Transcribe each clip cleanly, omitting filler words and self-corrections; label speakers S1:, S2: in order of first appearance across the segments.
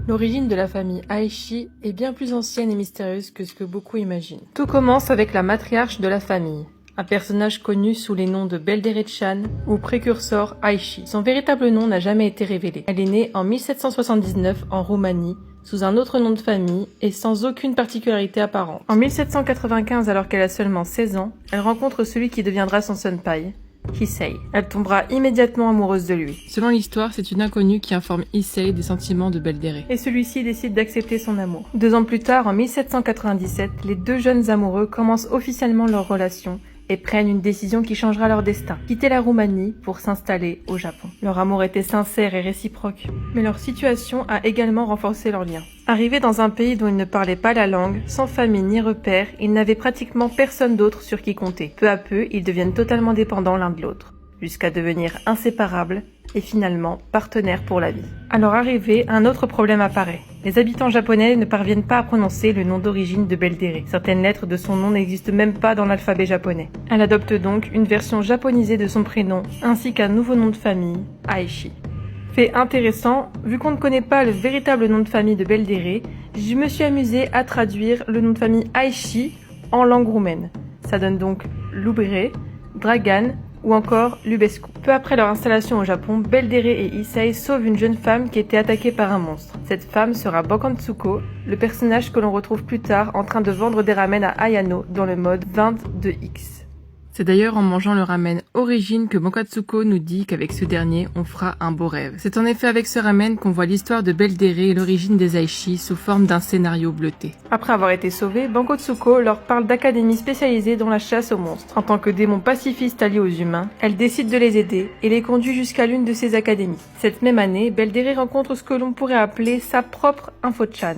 S1: L'origine de la famille Aishi est bien plus ancienne et mystérieuse que ce que beaucoup imaginent. Tout commence avec la matriarche de la famille, un personnage connu sous les noms de Beldere-chan ou précurseur Aishi. Son véritable nom n'a jamais été révélé. Elle est née en 1779 en Roumanie, sous un autre nom de famille et sans aucune particularité apparente. En 1795, alors qu'elle a seulement 16 ans, elle rencontre celui qui deviendra son senpai, Issei. Elle tombera immédiatement amoureuse de lui. Selon l'histoire, c'est une inconnue qui informe Issei des sentiments de Beldere. Et celui-ci décide d'accepter son amour. 2 ans plus tard, en 1797, les deux jeunes amoureux commencent officiellement leur relation et prennent une décision qui changera leur destin. Quitter la Roumanie pour s'installer au Japon. Leur amour était sincère et réciproque, mais leur situation a également renforcé leur lien. Arrivés dans un pays dont ils ne parlaient pas la langue, sans famille ni repère, ils n'avaient pratiquement personne d'autre sur qui compter. Peu à peu, ils deviennent totalement dépendants l'un de l'autre, jusqu'à devenir inséparables et finalement partenaires pour la vie. À leur arrivée, un autre problème apparaît. Les habitants japonais ne parviennent pas à prononcer le nom d'origine de Beldere. Certaines lettres de son nom n'existent même pas dans l'alphabet japonais. Elle adopte donc une version japonisée de son prénom, ainsi qu'un nouveau nom de famille, Aishi. Fait intéressant, vu qu'on ne connaît pas le véritable nom de famille de Beldere, je me suis amusée à traduire le nom de famille Aishi en langue roumaine. Ça donne donc Lubre, Dragan ou encore Lubescu. Peu après leur installation au Japon, Beldere et Issei sauvent une jeune femme qui était attaquée par un monstre. Cette femme sera Bokkotsuko, le personnage que l'on retrouve plus tard en train de vendre des ramen à Ayano dans le mode 22X. C'est d'ailleurs en mangeant le ramen Origine que Bokkotsuko nous dit qu'avec ce dernier, on fera un beau rêve. C'est en effet avec ce ramen qu'on voit l'histoire de Beldere et l'origine des Aishi sous forme d'un scénario bleuté. Après avoir été sauvés, Bokkotsuko leur parle d'académies spécialisées dans la chasse aux monstres. En tant que démon pacifiste allié aux humains, elle décide de les aider et les conduit jusqu'à l'une de ces académies. Cette même année, Beldere rencontre ce que l'on pourrait appeler sa propre Info-chan,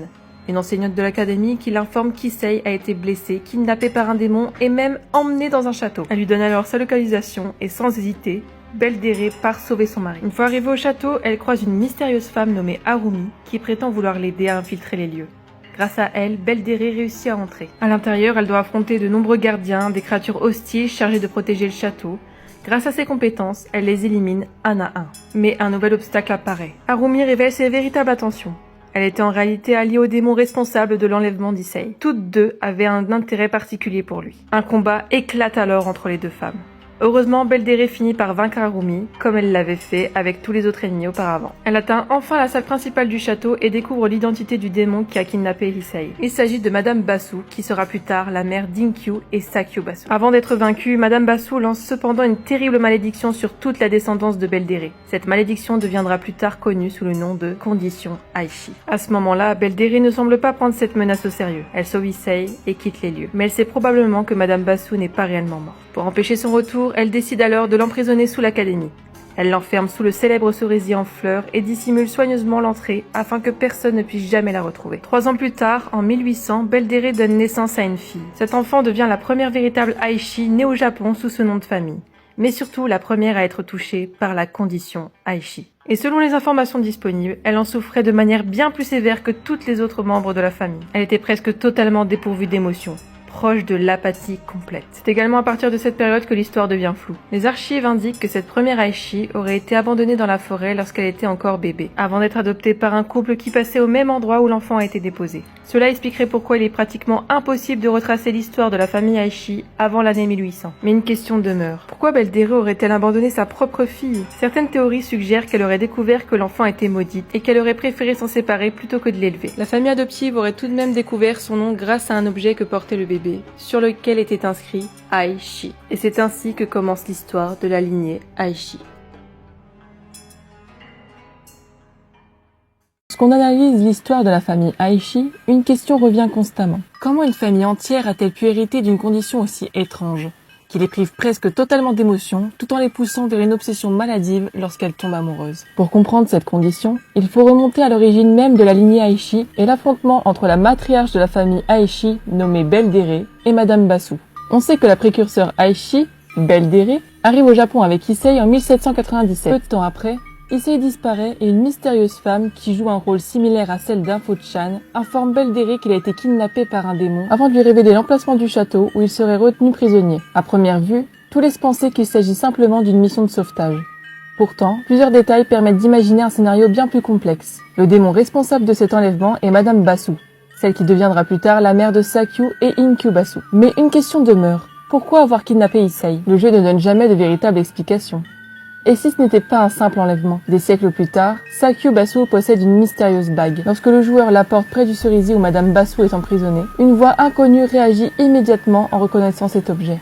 S1: une enseignante de l'académie qui l'informe qu'Issei a été blessé, kidnappé par un démon et même emmené dans un château. Elle lui donne alors sa localisation et sans hésiter, Beldere part sauver son mari. Une fois arrivée au château, elle croise une mystérieuse femme nommée Harumi qui prétend vouloir l'aider à infiltrer les lieux. Grâce à elle, Beldere réussit à entrer. À l'intérieur, elle doit affronter de nombreux gardiens, des créatures hostiles chargées de protéger le château. Grâce à ses compétences, elle les élimine un à un. Mais un nouvel obstacle apparaît. Harumi révèle ses véritables intentions. Elle était en réalité alliée au démon responsable de l'enlèvement d'Issei. Toutes deux avaient un intérêt particulier pour lui. Un combat éclate alors entre les deux femmes. Heureusement, Beldere finit par vaincre Harumi, comme elle l'avait fait avec tous les autres ennemis auparavant. Elle atteint enfin la salle principale du château et découvre l'identité du démon qui a kidnappé Issei. Il s'agit de Madame Basu, qui sera plus tard la mère d'Inkyu et Sakyo Basu. Avant d'être vaincue, Madame Basu lance cependant une terrible malédiction sur toute la descendance de Beldere. Cette malédiction deviendra plus tard connue sous le nom de Condition Aishi. À ce moment-là, Beldere ne semble pas prendre cette menace au sérieux. Elle sauve Issei et quitte les lieux. Mais elle sait probablement que Madame Basu n'est pas réellement morte. Pour empêcher son retour, elle décide alors de l'emprisonner sous l'académie. Elle l'enferme sous le célèbre cerisier en fleurs et dissimule soigneusement l'entrée afin que personne ne puisse jamais la retrouver. 3 ans plus tard, en 1800, Beldere donne naissance à une fille. Cet enfant devient la première véritable Aishi née au Japon sous ce nom de famille, mais surtout la première à être touchée par la condition Aishi. Et selon les informations disponibles, elle en souffrait de manière bien plus sévère que toutes les autres membres de la famille. Elle était presque totalement dépourvue d'émotions, proche de l'apathie complète. C'est également à partir de cette période que l'histoire devient floue. Les archives indiquent que cette première Aishi aurait été abandonnée dans la forêt lorsqu'elle était encore bébé, avant d'être adoptée par un couple qui passait au même endroit où l'enfant a été déposé. Cela expliquerait pourquoi il est pratiquement impossible de retracer l'histoire de la famille Aishi avant l'année 1800. Mais une question demeure. Pourquoi Beldere aurait-elle abandonné sa propre fille? Certaines théories suggèrent qu'elle aurait découvert que l'enfant était maudite et qu'elle aurait préféré s'en séparer plutôt que de l'élever. La famille adoptive aurait tout de même découvert son nom grâce à un objet que portait le bébé, sur lequel était inscrit Aishi. Et c'est ainsi que commence l'histoire de la lignée Aishi. Lorsqu'on analyse l'histoire de la famille Aishi, une question revient constamment. Comment une famille entière a-t-elle pu hériter d'une condition aussi étrange, qui les prive presque totalement d'émotion, tout en les poussant vers une obsession maladive lorsqu'elles tombent amoureuses? Pour comprendre cette condition, il faut remonter à l'origine même de la lignée Aishi et l'affrontement entre la matriarche de la famille Aishi, nommée Beldere, et Madame Basu. On sait que la précurseur Aishi, Beldere, arrive au Japon avec Issei en 1797. Peu de temps après, Issei disparaît et une mystérieuse femme, qui joue un rôle similaire à celle d'Info-chan, informe Beldere qu'il a été kidnappé par un démon avant de lui révéler l'emplacement du château où il serait retenu prisonnier. À première vue, tout laisse penser qu'il s'agit simplement d'une mission de sauvetage. Pourtant, plusieurs détails permettent d'imaginer un scénario bien plus complexe. Le démon responsable de cet enlèvement est Madame Basu, celle qui deviendra plus tard la mère de Sakyu et Inkyu Basu. Mais une question demeure. Pourquoi avoir kidnappé Issei? Le jeu ne donne jamais de véritable explication. Et si ce n'était pas un simple enlèvement? Des siècles plus tard, Sakyu Basu possède une mystérieuse bague. Lorsque le joueur la porte près du cerisier où Madame Basu est emprisonnée, une voix inconnue réagit immédiatement en reconnaissant cet objet.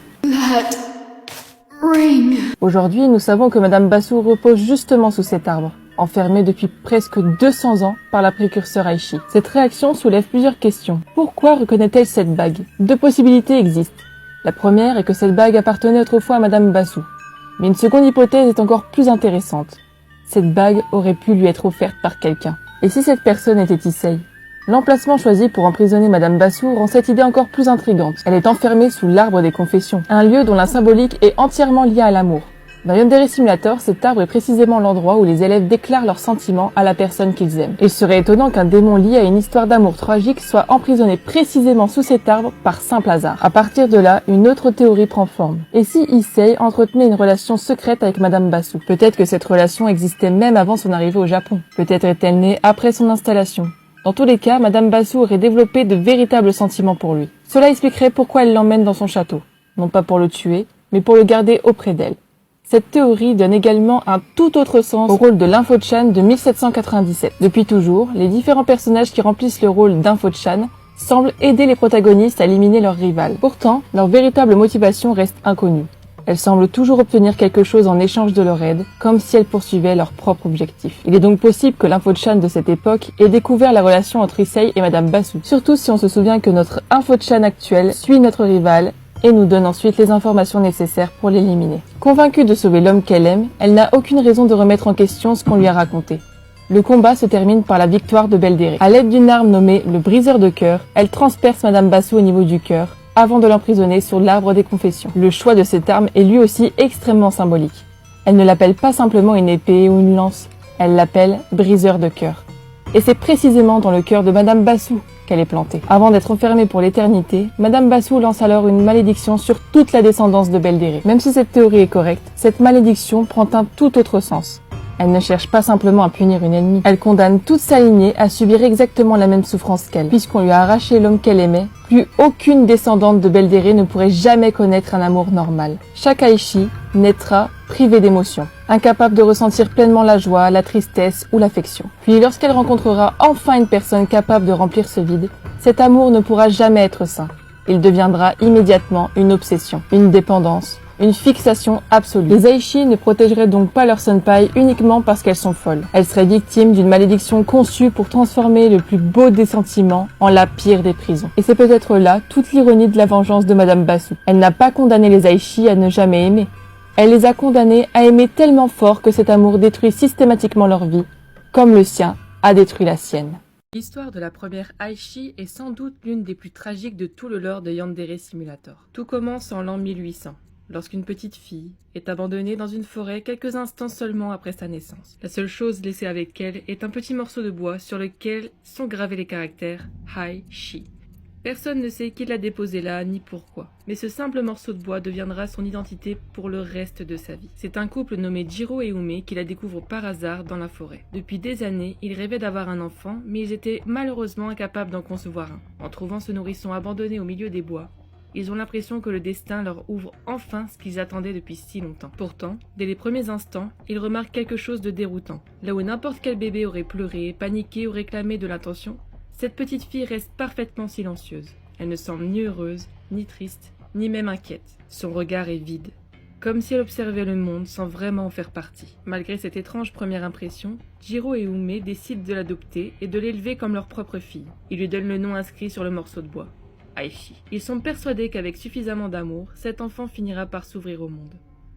S1: Aujourd'hui, nous savons que Madame Basu repose justement sous cet arbre, enfermée depuis presque 200 ans par la précurseur Aishi. Cette réaction soulève plusieurs questions. Pourquoi reconnaît-elle cette bague? Deux possibilités existent. La première est que cette bague appartenait autrefois à Madame Basu. Mais une seconde hypothèse est encore plus intéressante. Cette bague aurait pu lui être offerte par quelqu'un. Et si cette personne était Issei? L'emplacement choisi pour emprisonner Madame Basu rend cette idée encore plus intrigante. Elle est enfermée sous l'arbre des confessions, un lieu dont la symbolique est entièrement liée à l'amour. Dans Yandere Simulator, cet arbre est précisément l'endroit où les élèves déclarent leurs sentiments à la personne qu'ils aiment. Il serait étonnant qu'un démon lié à une histoire d'amour tragique soit emprisonné précisément sous cet arbre par simple hasard. À partir de là, une autre théorie prend forme. Et si Issei entretenait une relation secrète avec Madame Basu? Peut-être que cette relation existait même avant son arrivée au Japon. Peut-être est-elle née après son installation. Dans tous les cas, Madame Basu aurait développé de véritables sentiments pour lui. Cela expliquerait pourquoi elle l'emmène dans son château. Non pas pour le tuer, mais pour le garder auprès d'elle. Cette théorie donne également un tout autre sens au rôle de l'Info-chan de 1797. Depuis toujours, les différents personnages qui remplissent le rôle d'Info-chan semblent aider les protagonistes à éliminer leurs rivales. Pourtant, leur véritable motivation reste inconnue. Elles semblent toujours obtenir quelque chose en échange de leur aide, comme si elles poursuivaient leur propre objectif. Il est donc possible que l'Info-chan de cette époque ait découvert la relation entre Issei et Madame Basu. Surtout si on se souvient que notre Info-chan actuel suit notre rivale et nous donne ensuite les informations nécessaires pour l'éliminer. Convaincue de sauver l'homme qu'elle aime, elle n'a aucune raison de remettre en question ce qu'on lui a raconté. Le combat se termine par la victoire de Beldere. À l'aide d'une arme nommée le briseur de cœur, elle transperce Madame Basu au niveau du cœur, avant de l'emprisonner sur l'arbre des confessions. Le choix de cette arme est lui aussi extrêmement symbolique. Elle ne l'appelle pas simplement une épée ou une lance, elle l'appelle briseur de cœur. Et c'est précisément dans le cœur de Madame Basu qu'elle est plantée. Avant d'être enfermée pour l'éternité, Madame Basu lance alors une malédiction sur toute la descendance de Beldere. Même si cette théorie est correcte, cette malédiction prend un tout autre sens. Elle ne cherche pas simplement à punir une ennemie, elle condamne toute sa lignée à subir exactement la même souffrance qu'elle. Puisqu'on lui a arraché l'homme qu'elle aimait, plus aucune descendante de Beldere ne pourrait jamais connaître un amour normal. Chaque Aishi naîtra privée d'émotions, incapable de ressentir pleinement la joie, la tristesse ou l'affection. Puis lorsqu'elle rencontrera enfin une personne capable de remplir ce vide, cet amour ne pourra jamais être sain. Il deviendra immédiatement une obsession, une dépendance, une fixation absolue. Les Aishi ne protégeraient donc pas leur senpai uniquement parce qu'elles sont folles. Elles seraient victimes d'une malédiction conçue pour transformer le plus beau des sentiments en la pire des prisons. Et c'est peut-être là toute l'ironie de la vengeance de Madame Basu. Elle n'a pas condamné les Aishi à ne jamais aimer. Elle les a condamnés à aimer tellement fort que cet amour détruit systématiquement leur vie, comme le sien a détruit la sienne.
S2: L'histoire de la première Aishi est sans doute l'une des plus tragiques de tout le lore de Yandere Simulator. Tout commence en l'an 1800. Lorsqu'une petite fille est abandonnée dans une forêt quelques instants seulement après sa naissance. La seule chose laissée avec elle est un petit morceau de bois sur lequel sont gravés les caractères Aishi. Personne ne sait qui l'a déposé là ni pourquoi, mais ce simple morceau de bois deviendra son identité pour le reste de sa vie. C'est un couple nommé Jiro et Ume qui la découvre par hasard dans la forêt. Depuis des années, ils rêvaient d'avoir un enfant, mais ils étaient malheureusement incapables d'en concevoir un. En trouvant ce nourrisson abandonné au milieu des bois, ils ont l'impression que le destin leur ouvre enfin ce qu'ils attendaient depuis si longtemps. Pourtant, dès les premiers instants, ils remarquent quelque chose de déroutant. Là où n'importe quel bébé aurait pleuré, paniqué ou réclamé de l'attention, cette petite fille reste parfaitement silencieuse. Elle ne semble ni heureuse, ni triste, ni même inquiète. Son regard est vide, comme si elle observait le monde sans vraiment en faire partie. Malgré cette étrange première impression, Jiro et Ume décident de l'adopter et de l'élever comme leur propre fille. Ils lui donnent le nom inscrit sur le morceau de bois. Aishi. Ils sont persuadés qu'avec suffisamment d'amour, cet enfant finira par s'ouvrir au monde.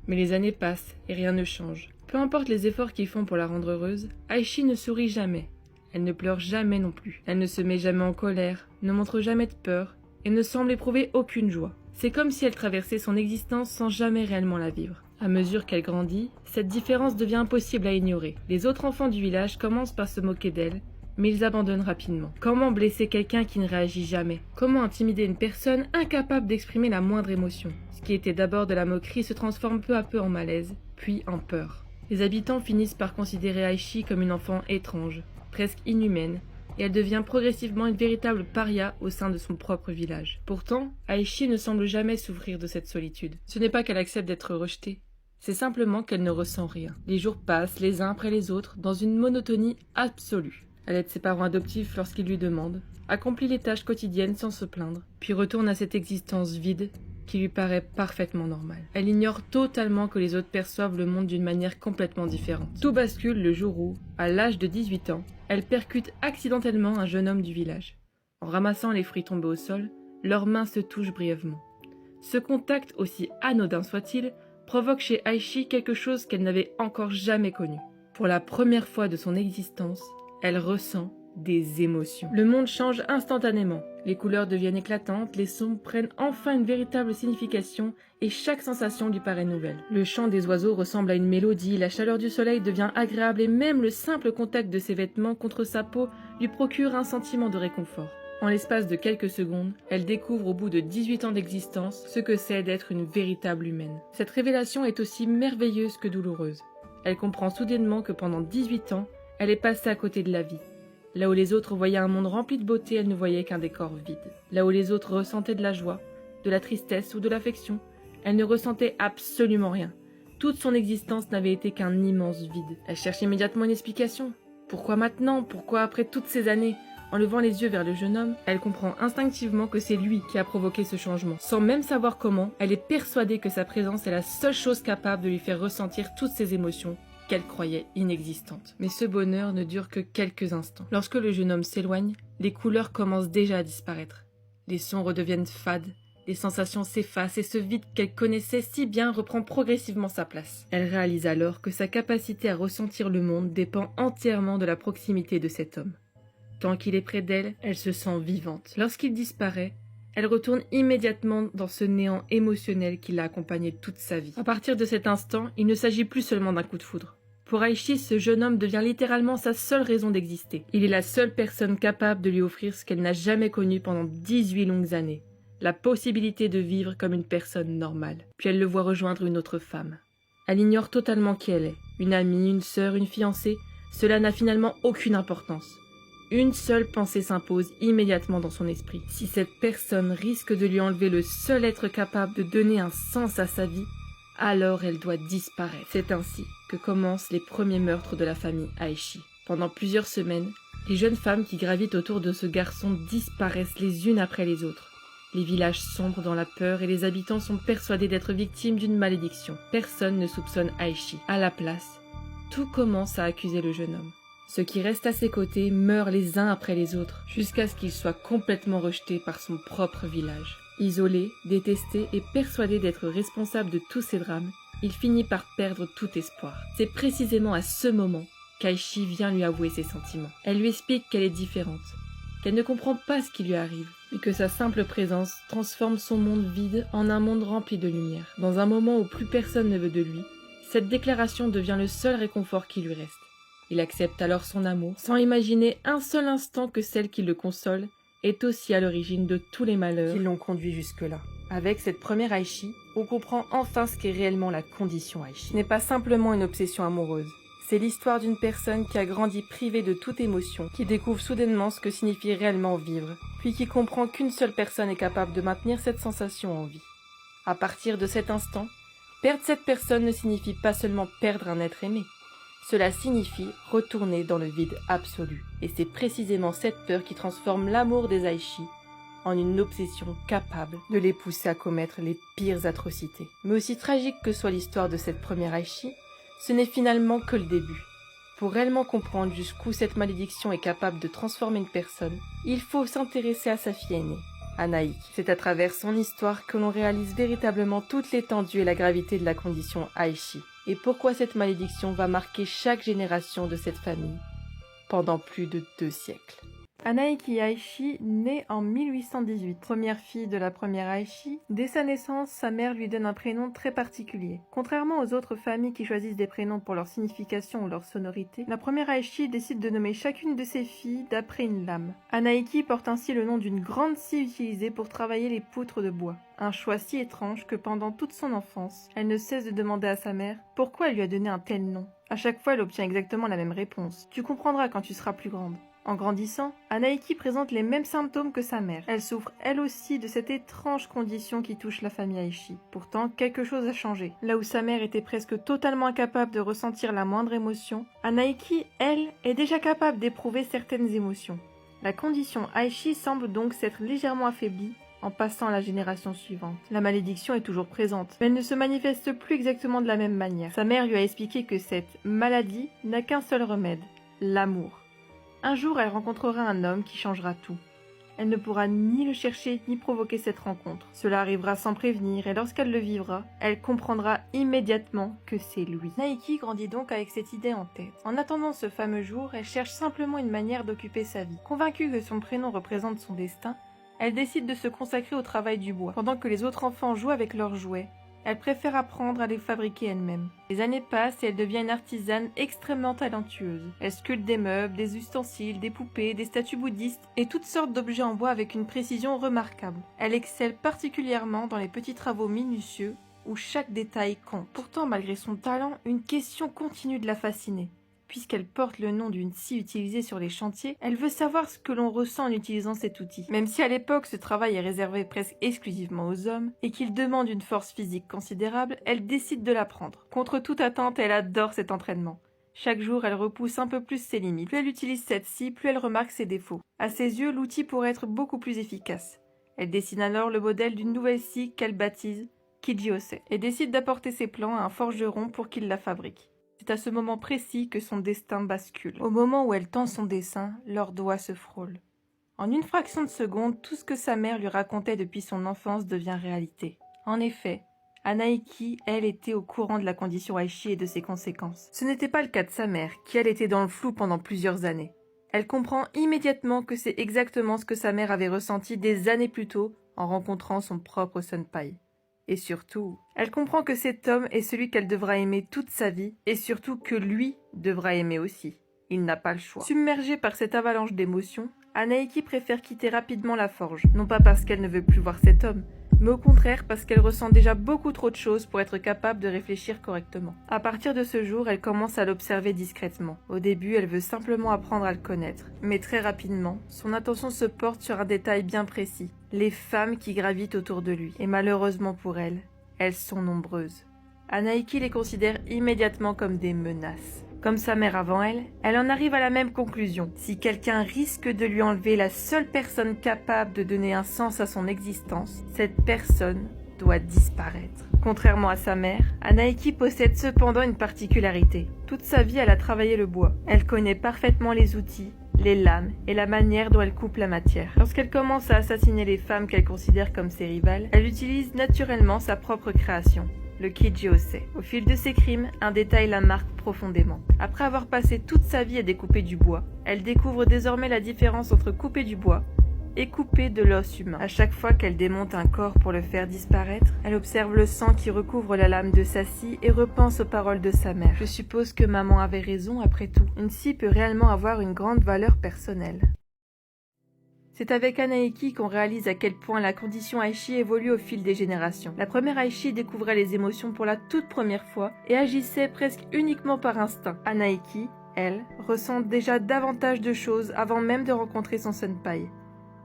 S2: Mais les années passent et rien ne change. Peu importe les efforts qu'ils font pour la rendre heureuse, Aishi ne sourit jamais. Elle ne pleure jamais non plus. Elle ne se met jamais en colère, ne montre jamais de peur et ne semble éprouver aucune joie. C'est comme si elle traversait son existence sans jamais réellement la vivre. À mesure qu'elle grandit, cette différence devient impossible à ignorer. Les autres enfants du village commencent par se moquer d'elle, mais ils abandonnent rapidement. Comment blesser quelqu'un qui ne réagit jamais? Comment intimider une personne incapable d'exprimer la moindre émotion? Ce qui était d'abord de la moquerie se transforme peu à peu en malaise, puis en peur. Les habitants finissent par considérer Aichi comme une enfant étrange, presque inhumaine, et elle devient progressivement une véritable paria au sein de son propre village. Pourtant, Aichi ne semble jamais souffrir de cette solitude. Ce n'est pas qu'elle accepte d'être rejetée, c'est simplement qu'elle ne ressent rien. Les jours passent les uns après les autres dans une monotonie absolue. Elle aide ses parents adoptifs lorsqu'ils lui demandent, accomplit les tâches quotidiennes sans se plaindre, puis retourne à cette existence vide qui lui paraît parfaitement normale. Elle ignore totalement que les autres perçoivent le monde d'une manière complètement différente. Tout bascule le jour où, à l'âge de 18 ans, elle percute accidentellement un jeune homme du village. En ramassant les fruits tombés au sol, leurs mains se touchent brièvement. Ce contact, aussi anodin soit-il, provoque chez Aichi quelque chose qu'elle n'avait encore jamais connu. Pour la première fois de son existence, elle ressent des émotions. Le monde change instantanément. Les couleurs deviennent éclatantes, les sons prennent enfin une véritable signification et chaque sensation lui paraît nouvelle. Le chant des oiseaux ressemble à une mélodie, la chaleur du soleil devient agréable et même le simple contact de ses vêtements contre sa peau lui procure un sentiment de réconfort. En l'espace de quelques secondes, elle découvre au bout de 18 ans d'existence ce que c'est d'être une véritable humaine. Cette révélation est aussi merveilleuse que douloureuse. Elle comprend soudainement que pendant 18 ans, elle est passée à côté de la vie. Là où les autres voyaient un monde rempli de beauté, elle ne voyait qu'un décor vide. Là où les autres ressentaient de la joie, de la tristesse ou de l'affection, elle ne ressentait absolument rien. Toute son existence n'avait été qu'un immense vide. Elle cherche immédiatement une explication. Pourquoi maintenant? Pourquoi après toutes ces années? En levant les yeux vers le jeune homme, elle comprend instinctivement que c'est lui qui a provoqué ce changement. Sans même savoir comment, elle est persuadée que sa présence est la seule chose capable de lui faire ressentir toutes ses émotions qu'elle croyait inexistantes. Mais ce bonheur ne dure que quelques instants. Lorsque le jeune homme s'éloigne, les couleurs commencent déjà à disparaître. Les sons redeviennent fades, les sensations s'effacent et ce vide qu'elle connaissait si bien reprend progressivement sa place. Elle réalise alors que sa capacité à ressentir le monde dépend entièrement de la proximité de cet homme. Tant qu'il est près d'elle, elle se sent vivante. Lorsqu'il disparaît, elle retourne immédiatement dans ce néant émotionnel qui l'a accompagnée toute sa vie. À partir de cet instant, il ne s'agit plus seulement d'un coup de foudre. Pour Aichi, ce jeune homme devient littéralement sa seule raison d'exister. Il est la seule personne capable de lui offrir ce qu'elle n'a jamais connu pendant 18 longues années, la possibilité de vivre comme une personne normale. Puis elle le voit rejoindre une autre femme. Elle ignore totalement qui elle est. Une amie, une sœur, une fiancée, cela n'a finalement aucune importance. Une seule pensée s'impose immédiatement dans son esprit. Si cette personne risque de lui enlever le seul être capable de donner un sens à sa vie, alors elle doit disparaître. C'est ainsi que commencent les premiers meurtres de la famille Aichi. Pendant plusieurs semaines, les jeunes femmes qui gravitent autour de ce garçon disparaissent les unes après les autres. Les villages sombrent dans la peur et les habitants sont persuadés d'être victimes d'une malédiction. Personne ne soupçonne Aichi. À la place, tout commence à accuser le jeune homme. Ceux qui restent à ses côtés meurent les uns après les autres, jusqu'à ce qu'il soit complètement rejeté par son propre village. Isolé, détesté et persuadé d'être responsable de tous ces drames, il finit par perdre tout espoir. C'est précisément à ce moment qu'Aichi vient lui avouer ses sentiments. Elle lui explique qu'elle est différente, qu'elle ne comprend pas ce qui lui arrive, et que sa simple présence transforme son monde vide en un monde rempli de lumière. Dans un moment où plus personne ne veut de lui, cette déclaration devient le seul réconfort qui lui reste. Il accepte alors son amour, sans imaginer un seul instant que celle qui le console est aussi à l'origine de tous les malheurs qui l'ont conduit jusque-là. Avec cette première Aichi, on comprend enfin ce qu'est réellement la condition Aichi. Ce n'est pas simplement une obsession amoureuse. C'est l'histoire d'une personne qui a grandi privée de toute émotion, qui découvre soudainement ce que signifie réellement vivre, puis qui comprend qu'une seule personne est capable de maintenir cette sensation en vie. À partir de cet instant, perdre cette personne ne signifie pas seulement perdre un être aimé. Cela signifie retourner dans le vide absolu. Et c'est précisément cette peur qui transforme l'amour des Aichi en une obsession capable de les pousser à commettre les pires atrocités. Mais aussi tragique que soit l'histoire de cette première Aichi, ce n'est finalement que le début. Pour réellement comprendre jusqu'où cette malédiction est capable de transformer une personne, il faut s'intéresser à sa fille aînée, Anaïki. C'est à travers son histoire que l'on réalise véritablement toute l'étendue et la gravité de la condition Aichi, et pourquoi cette malédiction va marquer chaque génération de cette famille pendant plus de 2 siècles. Anaïki Aichi naît en 1818. Première fille de la première Aichi, dès sa naissance, sa mère lui donne un prénom très particulier. Contrairement aux autres familles qui choisissent des prénoms pour leur signification ou leur sonorité, la première Aichi décide de nommer chacune de ses filles d'après une lame. Anaïki porte ainsi le nom d'une grande scie utilisée pour travailler les poutres de bois. Un choix si étrange que pendant toute son enfance, elle ne cesse de demander à sa mère pourquoi elle lui a donné un tel nom.
S1: À chaque fois, elle obtient exactement la même réponse. Tu comprendras quand tu seras plus grande. En grandissant, Anaiki présente les mêmes symptômes que sa mère. Elle souffre elle aussi de cette étrange condition qui touche la famille Aichi. Pourtant, quelque chose a changé. Là où sa mère était presque totalement incapable de ressentir la moindre émotion, Anaiki, elle, est déjà capable d'éprouver certaines émotions. La condition Aichi semble donc s'être légèrement affaiblie en passant à la génération suivante. La malédiction est toujours présente, mais elle ne se manifeste plus exactement de la même manière. Sa mère lui a expliqué que cette maladie n'a qu'un seul remède, l'amour. Un jour, elle rencontrera un homme qui changera tout. Elle ne pourra ni le chercher ni provoquer cette rencontre. Cela arrivera sans prévenir et lorsqu'elle le vivra, elle comprendra immédiatement que c'est lui. Naiki grandit donc avec cette idée en tête. En attendant ce fameux jour, elle cherche simplement une manière d'occuper sa vie. Convaincue que son prénom représente son destin, elle décide de se consacrer au travail du bois. Pendant que les autres enfants jouent avec leurs jouets, elle préfère apprendre à les fabriquer elle-même. Les années passent et elle devient une artisane extrêmement talentueuse. Elle sculpte des meubles, des ustensiles, des poupées, des statues bouddhistes et toutes sortes d'objets en bois avec une précision remarquable. Elle excelle particulièrement dans les petits travaux minutieux où chaque détail compte. Pourtant, malgré son talent, une question continue de la fasciner. Puisqu'elle porte le nom d'une scie utilisée sur les chantiers, elle veut savoir ce que l'on ressent en utilisant cet outil. Même si à l'époque ce travail est réservé presque exclusivement aux hommes et qu'il demande une force physique considérable, elle décide de l'apprendre. Contre toute attente, elle adore cet entraînement. Chaque jour, elle repousse un peu plus ses limites. Plus elle utilise cette scie, plus elle remarque ses défauts. À ses yeux, l'outil pourrait être beaucoup plus efficace. Elle dessine alors le modèle d'une nouvelle scie qu'elle baptise Kijiose et décide d'apporter ses plans à un forgeron pour qu'il la fabrique. C'est à ce moment précis que son destin bascule. Au moment où elle tend son dessin, leurs doigts se frôlent. En une fraction de seconde, tout ce que sa mère lui racontait depuis son enfance devient réalité. En effet, Anaiki, elle, était au courant de la condition Aichi et de ses conséquences. Ce n'était pas le cas de sa mère, qui elle était dans le flou pendant plusieurs années. Elle comprend immédiatement que c'est exactement ce que sa mère avait ressenti des années plus tôt en rencontrant son propre senpai. Et surtout, elle comprend que cet homme est celui qu'elle devra aimer toute sa vie, et surtout que lui devra aimer aussi. Il n'a pas le choix. Submergée par cette avalanche d'émotions, Anaiki préfère quitter rapidement la forge, non pas parce qu'elle ne veut plus voir cet homme, mais au contraire parce qu'elle ressent déjà beaucoup trop de choses pour être capable de réfléchir correctement. À partir de ce jour, elle commence à l'observer discrètement. Au début, elle veut simplement apprendre à le connaître, mais très rapidement, son attention se porte sur un détail bien précis, les femmes qui gravitent autour de lui. Et malheureusement pour elle, elles sont nombreuses. Anaiki les considère immédiatement comme des menaces. Comme sa mère avant elle, elle en arrive à la même conclusion. Si quelqu'un risque de lui enlever la seule personne capable de donner un sens à son existence, cette personne doit disparaître. Contrairement à sa mère, Anaiki possède cependant une particularité. Toute sa vie, elle a travaillé le bois. Elle connaît parfaitement les outils, les lames et la manière dont elle coupe la matière. Lorsqu'elle commence à assassiner les femmes qu'elle considère comme ses rivales, elle utilise naturellement sa propre création, le Kijiose. Au fil de ses crimes, un détail la marque profondément. Après avoir passé toute sa vie à découper du bois, elle découvre désormais la différence entre couper du bois et couper de l'os humain. À chaque fois qu'elle démonte un corps pour le faire disparaître, elle observe le sang qui recouvre la lame de sa scie et repense aux paroles de sa mère. Je suppose que maman avait raison après tout. Une scie peut réellement avoir une grande valeur personnelle. C'est avec Anaiki qu'on réalise à quel point la condition Aichi évolue au fil des générations. La première Aichi découvrait les émotions pour la toute première fois et agissait presque uniquement par instinct. Anaiki, elle, ressent déjà davantage de choses avant même de rencontrer son senpai.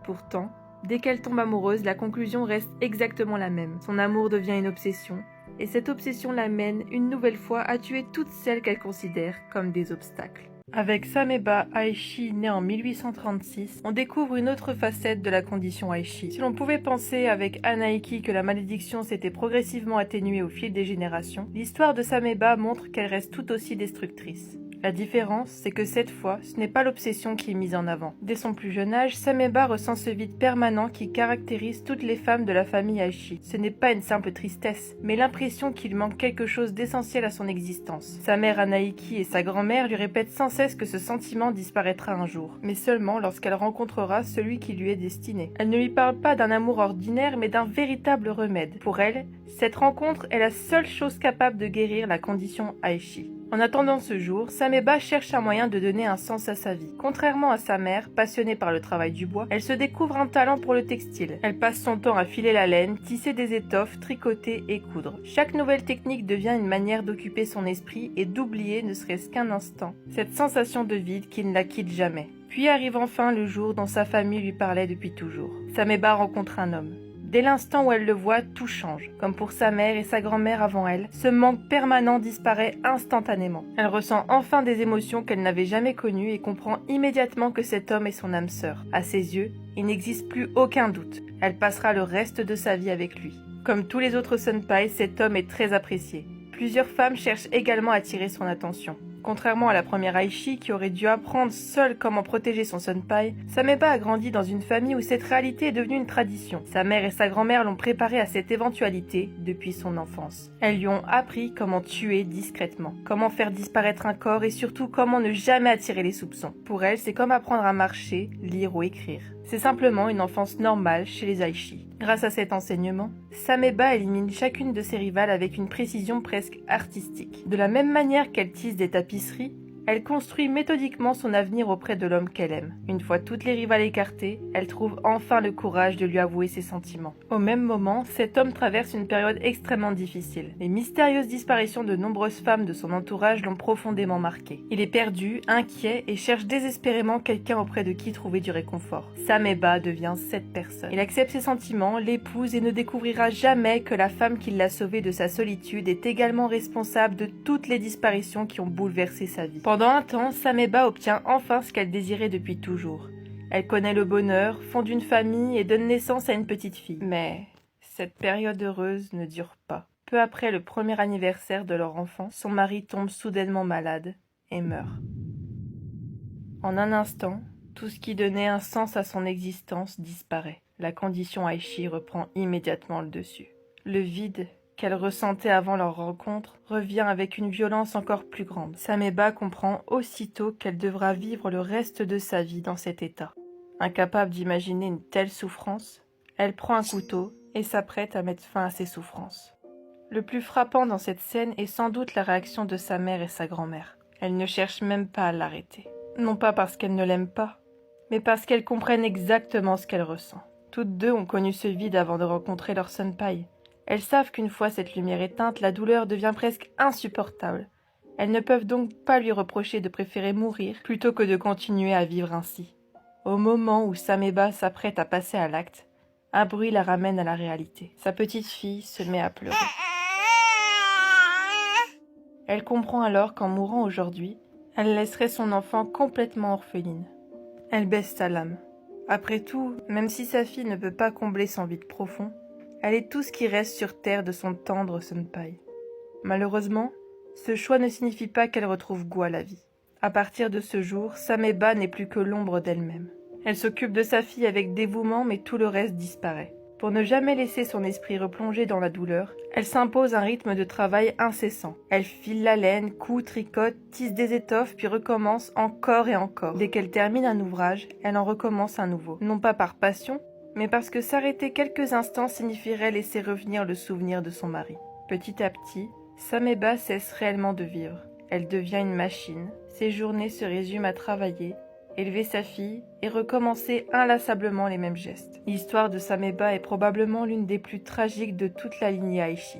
S1: Pourtant, dès qu'elle tombe amoureuse, la conclusion reste exactement la même. Son amour devient une obsession, et cette obsession l'amène une nouvelle fois à tuer toutes celles qu'elle considère comme des obstacles. Avec Sameba Aichi, née en 1836, on découvre une autre facette de la condition Aichi. Si l'on pouvait penser avec Anaiki que la malédiction s'était progressivement atténuée au fil des générations, l'histoire de Sameba montre qu'elle reste tout aussi destructrice. La différence, c'est que cette fois, ce n'est pas l'obsession qui est mise en avant. Dès son plus jeune âge, Sameba ressent ce vide permanent qui caractérise toutes les femmes de la famille Aichi. Ce n'est pas une simple tristesse, mais l'impression qu'il manque quelque chose d'essentiel à son existence. Sa mère Anaiki et sa grand-mère lui répètent sans cesse que ce sentiment disparaîtra un jour, mais seulement lorsqu'elle rencontrera celui qui lui est destiné. Elle ne lui parle pas d'un amour ordinaire, mais d'un véritable remède. Pour elle, cette rencontre est la seule chose capable de guérir la condition Aichi. En attendant ce jour, Sameba cherche un moyen de donner un sens à sa vie. Contrairement à sa mère, passionnée par le travail du bois, elle se découvre un talent pour le textile. Elle passe son temps à filer la laine, tisser des étoffes, tricoter et coudre. Chaque nouvelle technique devient une manière d'occuper son esprit et d'oublier ne serait-ce qu'un instant cette sensation de vide qui ne la quitte jamais. Puis arrive enfin le jour dont sa famille lui parlait depuis toujours. Sameba rencontre un homme. Dès l'instant où elle le voit, tout change. Comme pour sa mère et sa grand-mère avant elle, ce manque permanent disparaît instantanément. Elle ressent enfin des émotions qu'elle n'avait jamais connues et comprend immédiatement que cet homme est son âme sœur. À ses yeux, il n'existe plus aucun doute. Elle passera le reste de sa vie avec lui. Comme tous les autres senpai, cet homme est très apprécié. Plusieurs femmes cherchent également à attirer son attention. Contrairement à la première Aishi qui aurait dû apprendre seule comment protéger son senpai, Sameba a grandi dans une famille où cette réalité est devenue une tradition. Sa mère et sa grand-mère l'ont préparée à cette éventualité depuis son enfance. Elles lui ont appris comment tuer discrètement, comment faire disparaître un corps et surtout comment ne jamais attirer les soupçons. Pour elle, c'est comme apprendre à marcher, lire ou écrire. C'est simplement une enfance normale chez les Aishi. Grâce à cet enseignement, Sameba élimine chacune de ses rivales avec une précision presque artistique. De la même manière qu'elle tisse des tapisseries, elle construit méthodiquement son avenir auprès de l'homme qu'elle aime. Une fois toutes les rivales écartées, elle trouve enfin le courage de lui avouer ses sentiments. Au même moment, cet homme traverse une période extrêmement difficile. Les mystérieuses disparitions de nombreuses femmes de son entourage l'ont profondément marqué. Il est perdu, inquiet et cherche désespérément quelqu'un auprès de qui trouver du réconfort. Sameba devient cette personne. Il accepte ses sentiments, l'épouse et ne découvrira jamais que la femme qui l'a sauvé de sa solitude est également responsable de toutes les disparitions qui ont bouleversé sa vie. Pendant un temps, Sameba obtient enfin ce qu'elle désirait depuis toujours. Elle connaît le bonheur, fonde une famille et donne naissance à une petite fille. Mais cette période heureuse ne dure pas. Peu après le premier anniversaire de leur enfant, son mari tombe soudainement malade et meurt. En un instant, tout ce qui donnait un sens à son existence disparaît. La condition Aishi reprend immédiatement le dessus. Le vide qu'elle ressentait avant leur rencontre revient avec une violence encore plus grande. Sameba comprend aussitôt qu'elle devra vivre le reste de sa vie dans cet état. Incapable d'imaginer une telle souffrance, elle prend un couteau et s'apprête à mettre fin à ses souffrances. Le plus frappant dans cette scène est sans doute la réaction de sa mère et sa grand-mère. Elles ne cherchent même pas à l'arrêter. Non pas parce qu'elles ne l'aiment pas, mais parce qu'elles comprennent exactement ce qu'elle ressent. Toutes deux ont connu ce vide avant de rencontrer leur senpai. Elles savent qu'une fois cette lumière éteinte, la douleur devient presque insupportable. Elles ne peuvent donc pas lui reprocher de préférer mourir plutôt que de continuer à vivre ainsi. Au moment où Sameba s'apprête à passer à l'acte, un bruit la ramène à la réalité. Sa petite fille se met à pleurer. Elle comprend alors qu'en mourant aujourd'hui, elle laisserait son enfant complètement orpheline. Elle baisse sa lame. Après tout, même si sa fille ne peut pas combler son vide profond, elle est tout ce qui reste sur terre de son tendre senpai. Malheureusement, ce choix ne signifie pas qu'elle retrouve goût à la vie. À partir de ce jour, Sameba n'est plus que l'ombre d'elle-même. Elle s'occupe de sa fille avec dévouement, mais tout le reste disparaît. Pour ne jamais laisser son esprit replonger dans la douleur, elle s'impose un rythme de travail incessant. Elle file la laine, coud, tricote, tisse des étoffes, puis recommence encore et encore. Dès qu'elle termine un ouvrage, elle en recommence un nouveau. Non pas par passion, mais parce que s'arrêter quelques instants signifierait laisser revenir le souvenir de son mari. Petit à petit, Sameba cesse réellement de vivre. Elle devient une machine. Ses journées se résument à travailler, élever sa fille et recommencer inlassablement les mêmes gestes. L'histoire de Sameba est probablement l'une des plus tragiques de toute la lignée Aishi.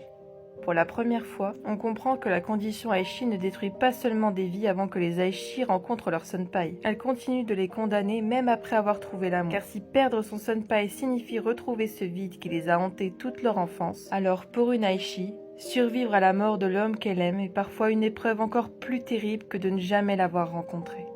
S1: Pour la première fois, on comprend que la condition Aishi ne détruit pas seulement des vies avant que les Aishi rencontrent leur senpai. Elle continue de les condamner même après avoir trouvé l'amour. Car si perdre son senpai signifie retrouver ce vide qui les a hantés toute leur enfance, alors pour une Aishi, survivre à la mort de l'homme qu'elle aime est parfois une épreuve encore plus terrible que de ne jamais l'avoir rencontré.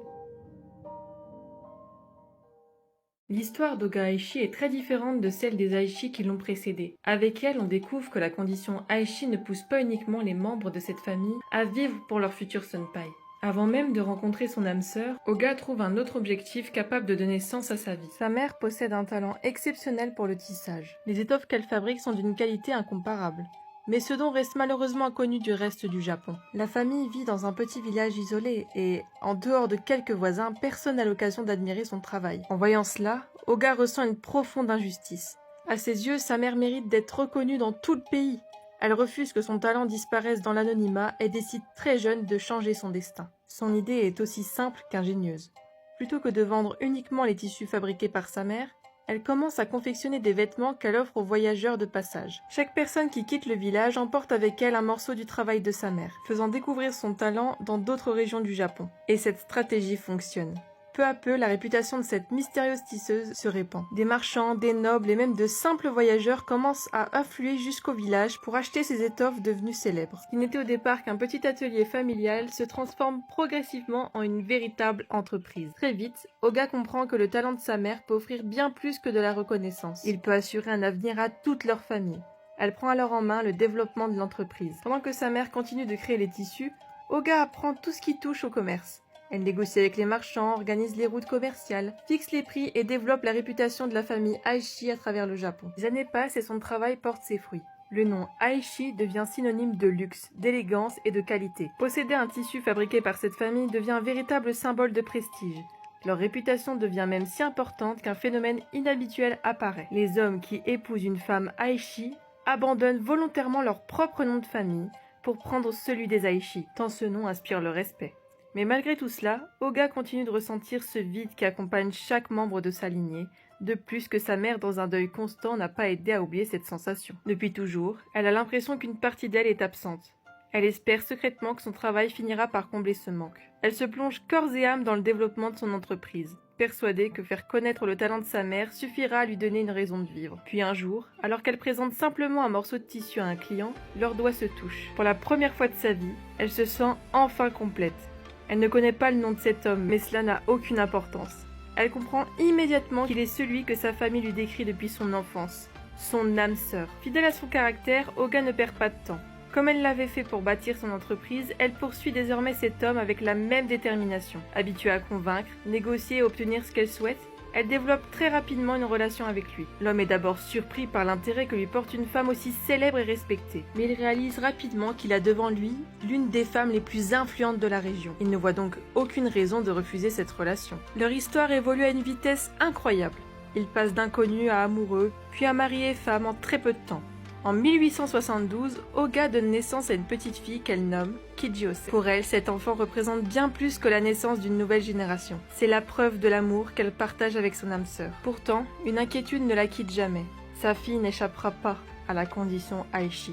S1: L'histoire d'Oga Aishi est très différente de celle des Aishi qui l'ont précédée. Avec elle, on découvre que la condition Aishi ne pousse pas uniquement les membres de cette famille à vivre pour leur futur senpai. Avant même de rencontrer son âme sœur, Oga trouve un autre objectif capable de donner sens à sa vie. Sa mère possède un talent exceptionnel pour le tissage. Les étoffes qu'elle fabrique sont d'une qualité incomparable. Mais ce don reste malheureusement inconnu du reste du Japon. La famille vit dans un petit village isolé et, en dehors de quelques voisins, personne n'a l'occasion d'admirer son travail. En voyant cela, Oga ressent une profonde injustice. À ses yeux, sa mère mérite d'être reconnue dans tout le pays. Elle refuse que son talent disparaisse dans l'anonymat et décide très jeune de changer son destin. Son idée est aussi simple qu'ingénieuse. Plutôt que de vendre uniquement les tissus fabriqués par sa mère, elle commence à confectionner des vêtements qu'elle offre aux voyageurs de passage. Chaque personne qui quitte le village emporte avec elle un morceau du travail de sa mère, faisant découvrir son talent dans d'autres régions du Japon. Et cette stratégie fonctionne. Peu à peu, la réputation de cette mystérieuse tisseuse se répand. Des marchands, des nobles et même de simples voyageurs commencent à affluer jusqu'au village pour acheter ces étoffes devenues célèbres. Ce qui n'était au départ qu'un petit atelier familial se transforme progressivement en une véritable entreprise. Très vite, Oga comprend que le talent de sa mère peut offrir bien plus que de la reconnaissance. Il peut assurer un avenir à toute leur famille. Elle prend alors en main le développement de l'entreprise. Pendant que sa mère continue de créer les tissus, Oga apprend tout ce qui touche au commerce. Elle négocie avec les marchands, organise les routes commerciales, fixe les prix et développe la réputation de la famille Aichi à travers le Japon. Les années passent et son travail porte ses fruits. Le nom Aichi devient synonyme de luxe, d'élégance et de qualité. Posséder un tissu fabriqué par cette famille devient un véritable symbole de prestige. Leur réputation devient même si importante qu'un phénomène inhabituel apparaît. Les hommes qui épousent une femme Aichi abandonnent volontairement leur propre nom de famille pour prendre celui des Aichi, tant ce nom inspire le respect. Mais malgré tout cela, Oga continue de ressentir ce vide qui accompagne chaque membre de sa lignée, de plus que sa mère dans un deuil constant n'a pas aidé à oublier cette sensation. Depuis toujours, elle a l'impression qu'une partie d'elle est absente. Elle espère secrètement que son travail finira par combler ce manque. Elle se plonge corps et âme dans le développement de son entreprise, persuadée que faire connaître le talent de sa mère suffira à lui donner une raison de vivre. Puis un jour, alors qu'elle présente simplement un morceau de tissu à un client, leurs doigts se touchent. Pour la première fois de sa vie, elle se sent enfin complète. Elle ne connaît pas le nom de cet homme, mais cela n'a aucune importance. Elle comprend immédiatement qu'il est celui que sa famille lui décrit depuis son enfance, son âme sœur. Fidèle à son caractère, Oga ne perd pas de temps. Comme elle l'avait fait pour bâtir son entreprise, elle poursuit désormais cet homme avec la même détermination. Habituée à convaincre, négocier et obtenir ce qu'elle souhaite, elle développe très rapidement une relation avec lui. L'homme est d'abord surpris par l'intérêt que lui porte une femme aussi célèbre et respectée, mais il réalise rapidement qu'il a devant lui l'une des femmes les plus influentes de la région. Il ne voit donc aucune raison de refuser cette relation. Leur histoire évolue à une vitesse incroyable. Ils passent d'inconnus à amoureux, puis à mari et femme en très peu de temps. En 1872, Oga donne naissance à une petite fille qu'elle nomme Kijiyose. Pour elle, cet enfant représente bien plus que la naissance d'une nouvelle génération. C'est la preuve de l'amour qu'elle partage avec son âme sœur. Pourtant, une inquiétude ne la quitte jamais. Sa fille n'échappera pas à la condition Aichi.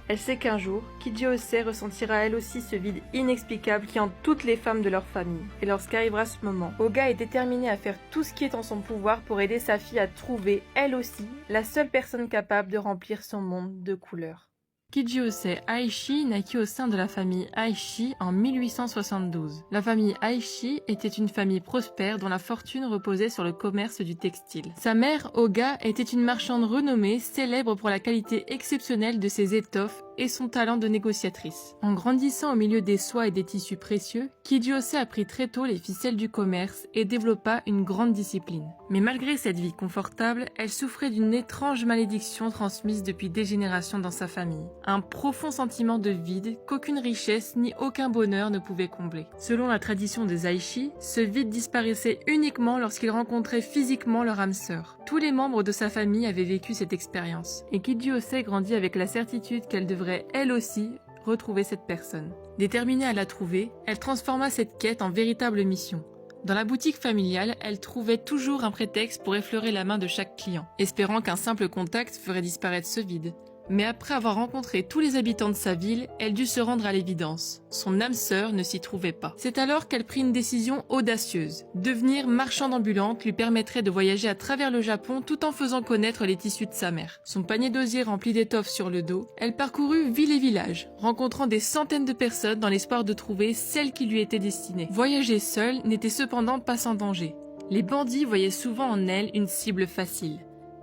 S1: Elle sait qu'un jour, Kijiyose ressentira elle aussi ce vide inexplicable qui hante toutes les femmes de leur famille. Et lorsqu'arrivera ce moment, Oga est déterminée à faire tout ce qui est en son pouvoir pour aider sa fille à trouver, elle aussi, la seule personne capable de remplir son monde de couleurs.
S2: Kijiyose Aichi naquit au sein de la famille Aichi en 1872. La famille Aichi était une famille prospère dont la fortune reposait sur le commerce du textile. Sa mère, Oga, était une marchande renommée, célèbre pour la qualité exceptionnelle de ses étoffes et son talent de négociatrice. En grandissant au milieu des soies et des tissus précieux, Kijiyose apprit très tôt les ficelles du commerce et développa une grande discipline. Mais malgré cette vie confortable, elle souffrait d'une étrange malédiction transmise depuis des générations dans sa famille. Un profond sentiment de vide qu'aucune richesse ni aucun bonheur ne pouvait combler. Selon la tradition des Aichi, ce vide disparaissait uniquement lorsqu'ils rencontraient physiquement leur âme sœur. Tous les membres de sa famille avaient vécu cette expérience, et Kijiyose grandit avec la certitude qu'elle devrait elle aussi retrouver cette personne. Déterminée à la trouver, elle transforma cette quête en véritable mission. Dans la boutique familiale, elle trouvait toujours un prétexte pour effleurer la main de chaque client, espérant qu'un simple contact ferait disparaître ce vide. Mais après avoir rencontré tous les habitants de sa ville, elle dut se rendre à l'évidence. Son âme sœur ne s'y trouvait pas. C'est alors qu'elle prit une décision audacieuse. Devenir marchande ambulante lui permettrait de voyager à travers le Japon tout en faisant connaître les tissus de sa mère. Son panier d'osier rempli d'étoffes sur le dos, elle parcourut ville et village, rencontrant des centaines de personnes dans l'espoir de trouver celle qui lui était destinée. Voyager seule n'était cependant pas sans danger. Les bandits voyaient souvent en elle une cible facile.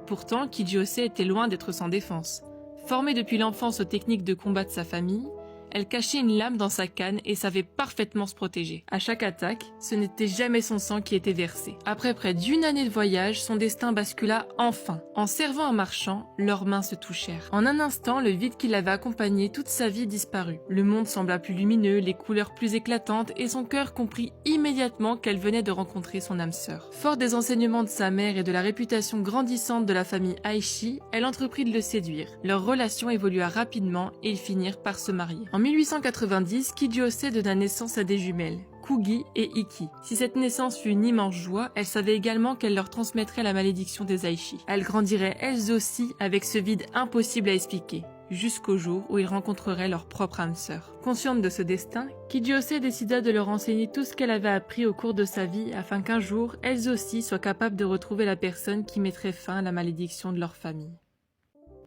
S2: Pourtant, Kijiyose était loin d'être sans défense. Formée depuis l'enfance aux techniques de combat de sa famille, elle cachait une lame dans sa canne et savait parfaitement se protéger. À chaque attaque, ce n'était jamais son sang qui était versé. Après près d'une année de voyage, son destin bascula enfin. En servant un marchand, leurs mains se touchèrent. En un instant, le vide qui l'avait accompagné toute sa vie disparut. Le monde sembla plus lumineux, les couleurs plus éclatantes et son cœur comprit immédiatement qu'elle venait de rencontrer son âme sœur. Fort des enseignements de sa mère et de la réputation grandissante de la famille Aishi, elle entreprit de le séduire. Leur relation évolua rapidement et ils finirent par se marier. En 1890, Kijose donna naissance à des jumelles, Kugi et Iki. Si cette naissance fut une immense joie, elle savait également qu'elle leur transmettrait la malédiction des Aishi. Elles grandiraient elles aussi avec ce vide impossible à expliquer, jusqu'au jour où ils rencontreraient leur propre âme sœur. Consciente de ce destin, Kijose décida de leur enseigner tout ce qu'elle avait appris au cours de sa vie afin qu'un jour, elles aussi soient capables de retrouver la personne qui mettrait fin à la malédiction de leur famille.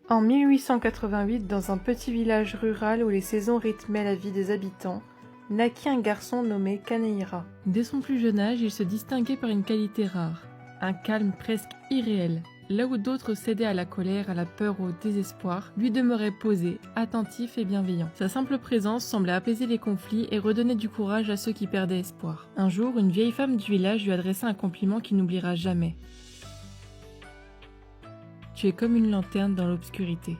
S1: En 1888, dans un petit village rural où les saisons rythmaient la vie des habitants, naquit un garçon nommé Kaneira.
S2: Dès son plus jeune âge, il se distinguait par une qualité rare, un calme presque irréel. Là où d'autres cédaient à la colère, à la peur ou au désespoir, lui demeurait posé, attentif et bienveillant. Sa simple présence semblait apaiser les conflits et redonner du courage à ceux qui perdaient espoir. Un jour, une vieille femme du village lui adressa un compliment qu'il n'oubliera jamais. « Tu es comme une lanterne dans l'obscurité. »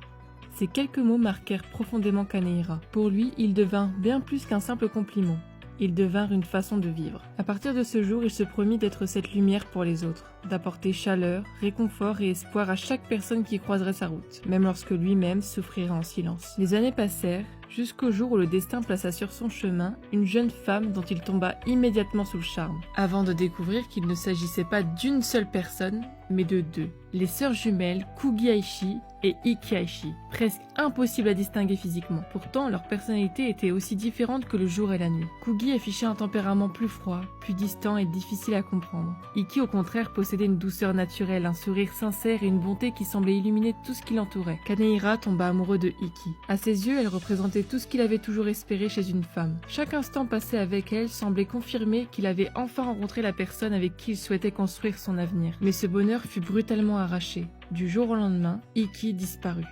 S2: Ces quelques mots marquèrent profondément Kaneira. Pour lui, il devint bien plus qu'un simple compliment. Ils devinrent une façon de vivre. À partir de ce jour, il se promit d'être cette lumière pour les autres, d'apporter chaleur, réconfort et espoir à chaque personne qui croiserait sa route, même lorsque lui-même souffrirait en silence. Les années passèrent, jusqu'au jour où le destin plaça sur son chemin une jeune femme dont il tomba immédiatement sous le charme, avant de découvrir qu'il ne s'agissait pas d'une seule personne, mais de deux. Les sœurs jumelles Kugi Aishi et Iki Aishi, presque impossibles à distinguer physiquement. Pourtant, leur personnalité était aussi différente que le jour et la nuit. Kugi affichait un tempérament plus froid, plus distant et difficile à comprendre. Iki, au contraire, possédait une douceur naturelle, un sourire sincère et une bonté qui semblait illuminer tout ce qui l'entourait. Kaneira tomba amoureux de Iki. À ses yeux, elle représentait tout ce qu'il avait toujours espéré chez une femme. Chaque instant passé avec elle semblait confirmer qu'il avait enfin rencontré la personne avec qui il souhaitait construire son avenir. Mais ce bonheur fut brutalement arraché. Du jour au lendemain, Iki disparut.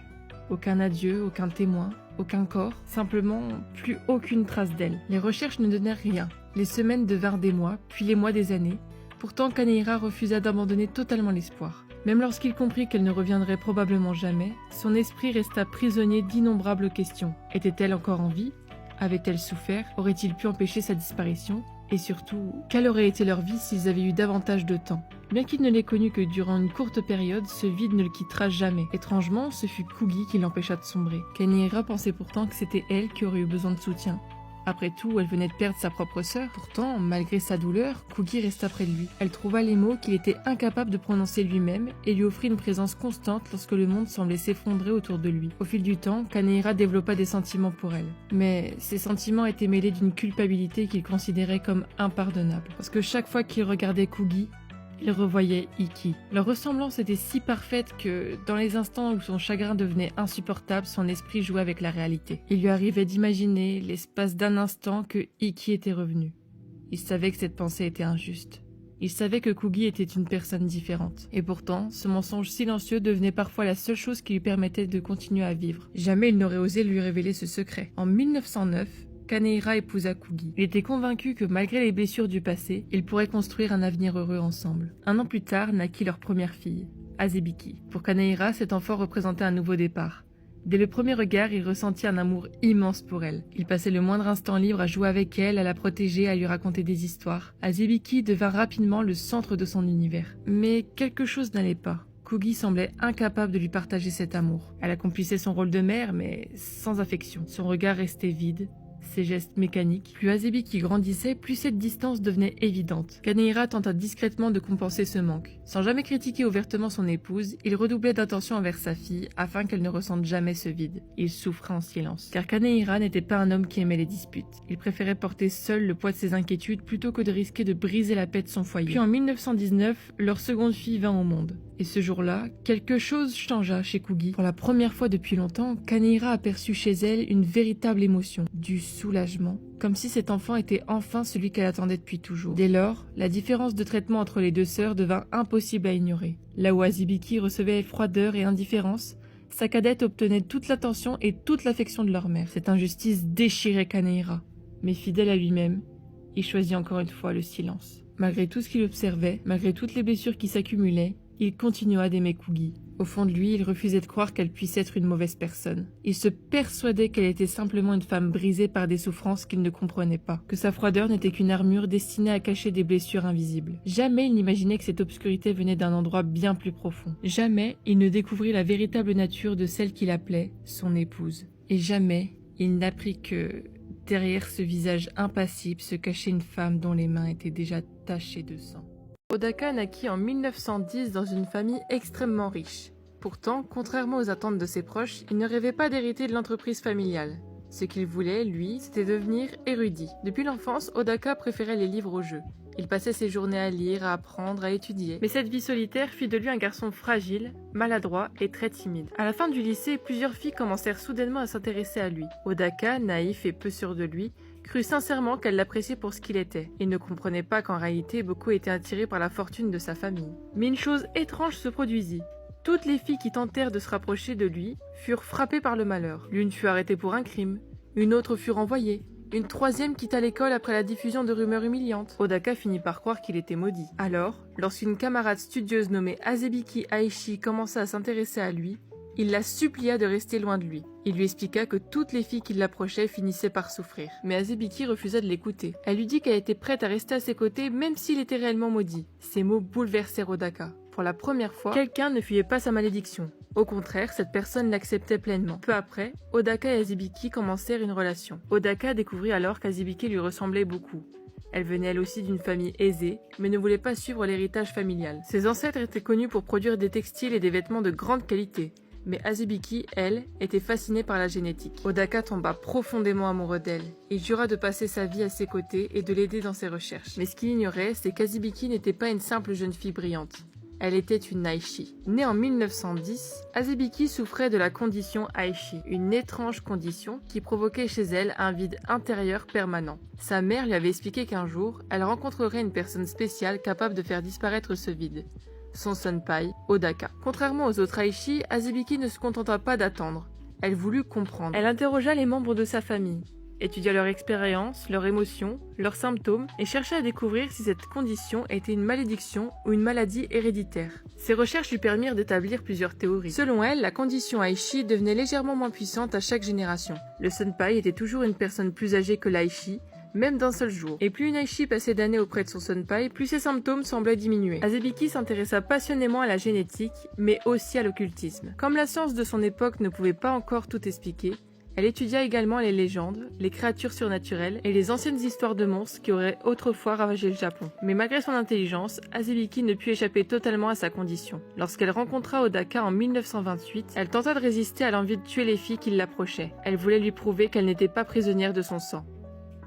S2: Aucun adieu, aucun témoin, aucun corps, simplement plus aucune trace d'elle. Les recherches ne donnèrent rien. Les semaines devinrent des mois, puis les mois des années. Pourtant, Kaneira refusa d'abandonner totalement l'espoir. Même lorsqu'il comprit qu'elle ne reviendrait probablement jamais, son esprit resta prisonnier d'innombrables questions. Était-elle encore en vie? Avait-elle souffert? Aurait-il pu empêcher sa disparition? Et surtout, quelle aurait été leur vie s'ils avaient eu davantage de temps? Bien qu'il ne l'ait connu que durant une courte période, ce vide ne le quittera jamais. Étrangement, ce fut Kugi qui l'empêcha de sombrer. Kaneira pensait pourtant que c'était elle qui aurait eu besoin de soutien. Après tout, elle venait de perdre sa propre sœur. Pourtant, malgré sa douleur, Kugi resta près de lui. Elle trouva les mots qu'il était incapable de prononcer lui-même et lui offrit une présence constante lorsque le monde semblait s'effondrer autour de lui. Au fil du temps, Kaneira développa des sentiments pour elle. Mais ces sentiments étaient mêlés d'une culpabilité qu'il considérait comme impardonnable. Parce que chaque fois qu'il regardait Kugi, il revoyait Iki. Leur ressemblance était si parfaite que, dans les instants où son chagrin devenait insupportable, son esprit jouait avec la réalité. Il lui arrivait d'imaginer, l'espace d'un instant, que Iki était revenu. Il savait que cette pensée était injuste. Il savait que Kugi était une personne différente. Et pourtant, ce mensonge silencieux devenait parfois la seule chose qui lui permettait de continuer à vivre. Jamais il n'aurait osé lui révéler ce secret. En 1909, Kaneira épousa Kugi. Il était convaincu que malgré les blessures du passé, ils pourraient construire un avenir heureux ensemble. Un an plus tard naquit leur première fille, Azebiki. Pour Kaneira, cet enfant représentait un nouveau départ. Dès le premier regard, il ressentit un amour immense pour elle. Il passait le moindre instant libre à jouer avec elle, à la protéger, à lui raconter des histoires. Azebiki devint rapidement le centre de son univers. Mais quelque chose n'allait pas. Kugi semblait incapable de lui partager cet amour. Elle accomplissait son rôle de mère, mais sans affection. Son regard restait vide, ses gestes mécaniques. Plus Azebiki grandissait, plus cette distance devenait évidente. Kaneira tenta discrètement de compenser ce manque. Sans jamais critiquer ouvertement son épouse, il redoublait d'attention envers sa fille afin qu'elle ne ressente jamais ce vide. Il souffrait en silence. Car Kaneira n'était pas un homme qui aimait les disputes. Il préférait porter seul le poids de ses inquiétudes plutôt que de risquer de briser la paix de son foyer. Puis en 1919, leur seconde fille vint au monde. Et ce jour-là, quelque chose changea chez Kugi. Pour la première fois depuis longtemps, Kaneira aperçut chez elle une véritable émotion, du soulagement, comme si cet enfant était enfin celui qu'elle attendait depuis toujours. Dès lors, la différence de traitement entre les deux sœurs devint impossible à ignorer. Là où Azebiki recevait froideur et indifférence,
S1: Sa cadette obtenait toute l'attention et toute l'affection de leur mère. Cette injustice déchirait Kaneira. Mais fidèle à lui-même, il choisit encore une fois le silence. Malgré tout ce qu'il observait, malgré toutes les blessures qui s'accumulaient, il continua d'aimer Kugi. Au fond de lui, il refusait de croire qu'elle puisse être une mauvaise personne. Il se persuadait qu'elle était simplement une femme brisée par des souffrances qu'il ne comprenait pas, que sa froideur n'était qu'une armure destinée à cacher des blessures invisibles. Jamais il n'imaginait que cette obscurité venait d'un endroit bien plus profond. Jamais il ne découvrit la véritable nature de celle qu'il appelait son épouse. Et jamais il n'apprit que, derrière ce visage impassible, se cachait une femme dont les mains étaient déjà tachées de sang. Odaka naquit en 1910 dans une famille extrêmement riche. Pourtant, contrairement aux attentes de ses proches, il ne rêvait pas d'hériter de l'entreprise familiale. Ce qu'il voulait, lui, c'était devenir érudit. Depuis l'enfance, Odaka préférait les livres aux jeux. Il passait ses journées à lire, à apprendre, à étudier. Mais cette vie solitaire fit de lui un garçon fragile, maladroit et très timide. À la fin du lycée, plusieurs filles commencèrent soudainement à s'intéresser à lui. Odaka, naïf et peu sûr de lui, crut sincèrement qu'elle l'appréciait pour ce qu'il était. Il ne comprenait pas qu'en réalité, beaucoup étaient attirés par la fortune de sa famille. Mais une chose étrange se produisit. Toutes les filles qui tentèrent de se rapprocher de lui furent frappées par le malheur. L'une fut arrêtée pour un crime, une autre fut renvoyée. Une troisième quitta l'école après la diffusion de rumeurs humiliantes. Odaka finit par croire qu'il était maudit. Alors, lorsqu'une camarade studieuse nommée Azebiki Aishi commença à s'intéresser à lui, il la supplia de rester loin de lui. Il lui expliqua que toutes les filles qui l'approchaient finissaient par souffrir. Mais Azebiki refusa de l'écouter. Elle lui dit qu'elle était prête à rester à ses côtés même s'il était réellement maudit. Ces mots bouleversèrent Odaka. Pour la première fois, quelqu'un ne fuyait pas sa malédiction. Au contraire, cette personne l'acceptait pleinement. Peu après, Odaka et Azebiki commencèrent une relation. Odaka découvrit alors qu'Azebiki lui ressemblait beaucoup. Elle venait elle aussi d'une famille aisée, mais ne voulait pas suivre l'héritage familial. Ses ancêtres étaient connus pour produire des textiles et des vêtements de grande qualité. Mais Azebiki, elle, était fascinée par la génétique. Odaka tomba profondément amoureux d'elle. Il jura de passer sa vie à ses côtés et de l'aider dans ses recherches. Mais ce qu'il ignorait, c'est qu'Azebiki n'était pas une simple jeune fille brillante. Elle était une Aishi. Née en 1910, Azebiki souffrait de la condition Aishi, une étrange condition qui provoquait chez elle un vide intérieur permanent. Sa mère lui avait expliqué qu'un jour, elle rencontrerait une personne spéciale capable de faire disparaître ce vide. Son senpai, Odaka. Contrairement aux autres Aishi, Azebiki ne se contenta pas d'attendre. Elle voulut comprendre. Elle interrogea les membres de sa famille, étudia leur expérience, leurs émotions, leurs symptômes et chercha à découvrir si cette condition était une malédiction ou une maladie héréditaire. Ces recherches lui permirent d'établir plusieurs théories. Selon elle, la condition Aishi devenait légèrement moins puissante à chaque génération. Le senpai était toujours une personne plus âgée que l'Aishi, même d'un seul jour. Et plus une Aishi passait d'années auprès de son senpai, plus ses symptômes semblaient diminuer. Azebiki s'intéressa passionnément à la génétique, mais aussi à l'occultisme. Comme la science de son époque ne pouvait pas encore tout expliquer, elle étudia également les légendes, les créatures surnaturelles et les anciennes histoires de monstres qui auraient autrefois ravagé le Japon. Mais malgré son intelligence, Azebiki ne put échapper totalement à sa condition. Lorsqu'elle rencontra Odaka en 1928, elle tenta de résister à l'envie de tuer les filles qui l'approchaient. Elle voulait lui prouver qu'elle n'était pas prisonnière de son sang.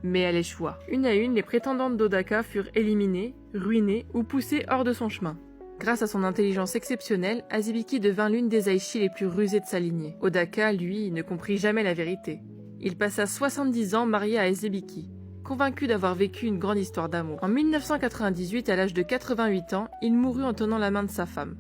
S1: Mais elle échoua. Une à une, les prétendantes d'Odaka furent éliminées, ruinées ou poussées hors de son chemin. Grâce à son intelligence exceptionnelle, Azebiki devint l'une des Aishi les plus rusées de sa lignée. Odaka, lui, ne comprit jamais la vérité. Il passa 70 ans marié à Azebiki, convaincu d'avoir vécu une grande histoire d'amour. En 1998, à l'âge de 88 ans, il mourut en tenant la main de sa femme.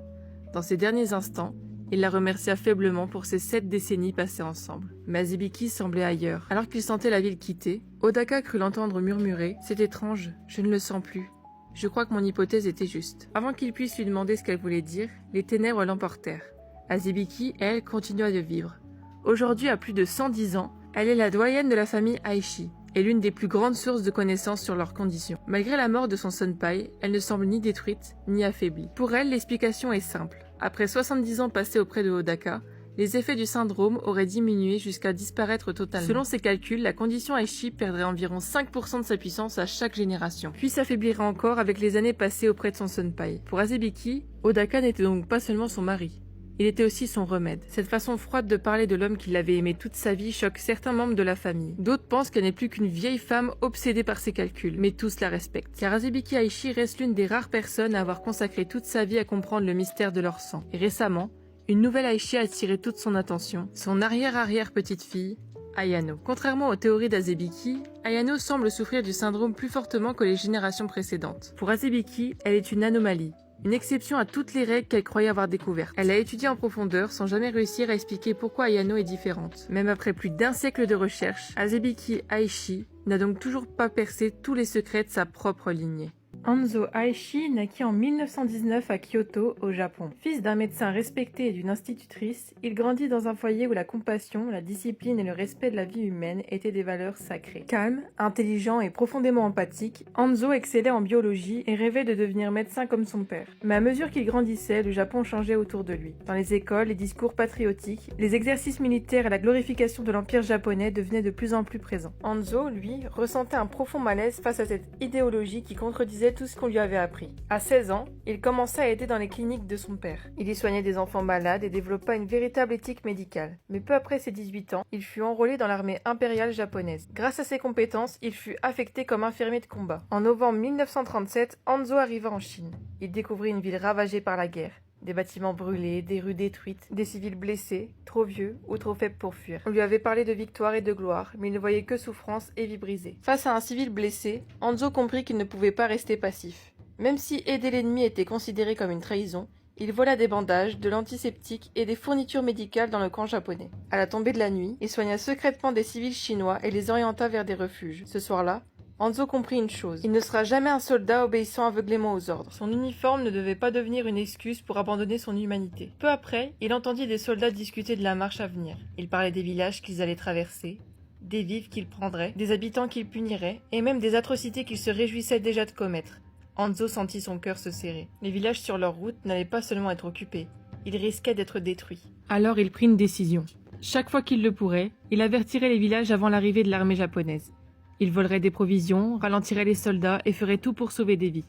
S1: Dans ses derniers instants, il la remercia faiblement pour ces 7 décennies passées ensemble. Mais Azebiki semblait ailleurs. Alors qu'il sentait la ville quitter, Odaka crut l'entendre murmurer « C'est étrange, je ne le sens plus. Je crois que mon hypothèse était juste. » Avant qu'il puisse lui demander ce qu'elle voulait dire, les ténèbres l'emportèrent. Azebiki, elle, continua de vivre. Aujourd'hui, à plus de 110 ans, elle est la doyenne de la famille Aishi et l'une des plus grandes sources de connaissances sur leurs conditions. Malgré la mort de son senpai, elle ne semble ni détruite, ni affaiblie. Pour elle, l'explication est simple. Après 70 ans passés auprès de Odaka, les effets du syndrome auraient diminué jusqu'à disparaître totalement. Selon ses calculs, la condition Aishi perdrait environ 5% de sa puissance à chaque génération, puis s'affaiblirait encore avec les années passées auprès de son senpai. Pour Azebiki, Odaka n'était donc pas seulement son mari. Il était aussi son remède. Cette façon froide de parler de l'homme qui l'avait aimé toute sa vie choque certains membres de la famille. D'autres pensent qu'elle n'est plus qu'une vieille femme obsédée par ses calculs, mais tous la respectent. Car Azebiki Aishi reste l'une des rares personnes à avoir consacré toute sa vie à comprendre le mystère de leur sang. Et récemment, une nouvelle Aishi a attiré toute son attention, son arrière-arrière-petite-fille, Ayano. Contrairement aux théories d'Azebiki, Ayano semble souffrir du syndrome plus fortement que les générations précédentes. Pour Azebiki, elle est une anomalie, une exception à toutes les règles qu'elle croyait avoir découvertes. Elle a étudié en profondeur sans jamais réussir à expliquer pourquoi Ayano est différente. Même après plus d'1 siècle de recherche, Azebiki Aishi n'a donc toujours pas percé tous les secrets de sa propre lignée. Hanzo Aishi naquit en 1919 à Kyoto, au Japon. Fils d'un médecin respecté et d'une institutrice, il grandit dans un foyer où la compassion, la discipline et le respect de la vie humaine étaient des valeurs sacrées. Calme, intelligent et profondément empathique, Hanzo excellait en biologie et rêvait de devenir médecin comme son père. Mais à mesure qu'il grandissait, le Japon changeait autour de lui. Dans les écoles, les discours patriotiques, les exercices militaires et la glorification de l'empire japonais devenaient de plus en plus présents. Hanzo, lui, ressentait un profond malaise face à cette idéologie qui contredisait tout ce qu'on lui avait appris. À 16 ans, il commença à aider dans les cliniques de son père. Il y soignait des enfants malades et développa une véritable éthique médicale. Mais peu après ses 18 ans, il fut enrôlé dans l'armée impériale japonaise. Grâce à ses compétences, il fut affecté comme infirmier de combat. En novembre 1937, Hanzo arriva en Chine. Il découvrit une ville ravagée par la guerre. Des bâtiments brûlés, des rues détruites, des civils blessés, trop vieux ou trop faibles pour fuir. On lui avait parlé de victoire et de gloire, mais il ne voyait que souffrance et vie brisée. Face à un civil blessé, Hanzo comprit qu'il ne pouvait pas rester passif. Même si aider l'ennemi était considéré comme une trahison, il vola des bandages, de l'antiseptique et des fournitures médicales dans le camp japonais. À la tombée de la nuit, il soigna secrètement des civils chinois et les orienta vers des refuges. Ce soir-là, Hanzo comprit une chose, il ne sera jamais un soldat obéissant aveuglément aux ordres. Son uniforme ne devait pas devenir une excuse pour abandonner son humanité. Peu après, il entendit des soldats discuter de la marche à venir. Ils parlaient des villages qu'ils allaient traverser, des vivres qu'ils prendraient, des habitants qu'ils puniraient, et même des atrocités qu'ils se réjouissaient déjà de commettre. Hanzo sentit son cœur se serrer. Les villages sur leur route n'allaient pas seulement être occupés, ils risquaient d'être détruits. Alors il prit une décision. Chaque fois qu'il le pourrait, il avertirait les villages avant l'arrivée de l'armée japonaise. Il volerait des provisions, ralentirait les soldats et ferait tout pour sauver des vies.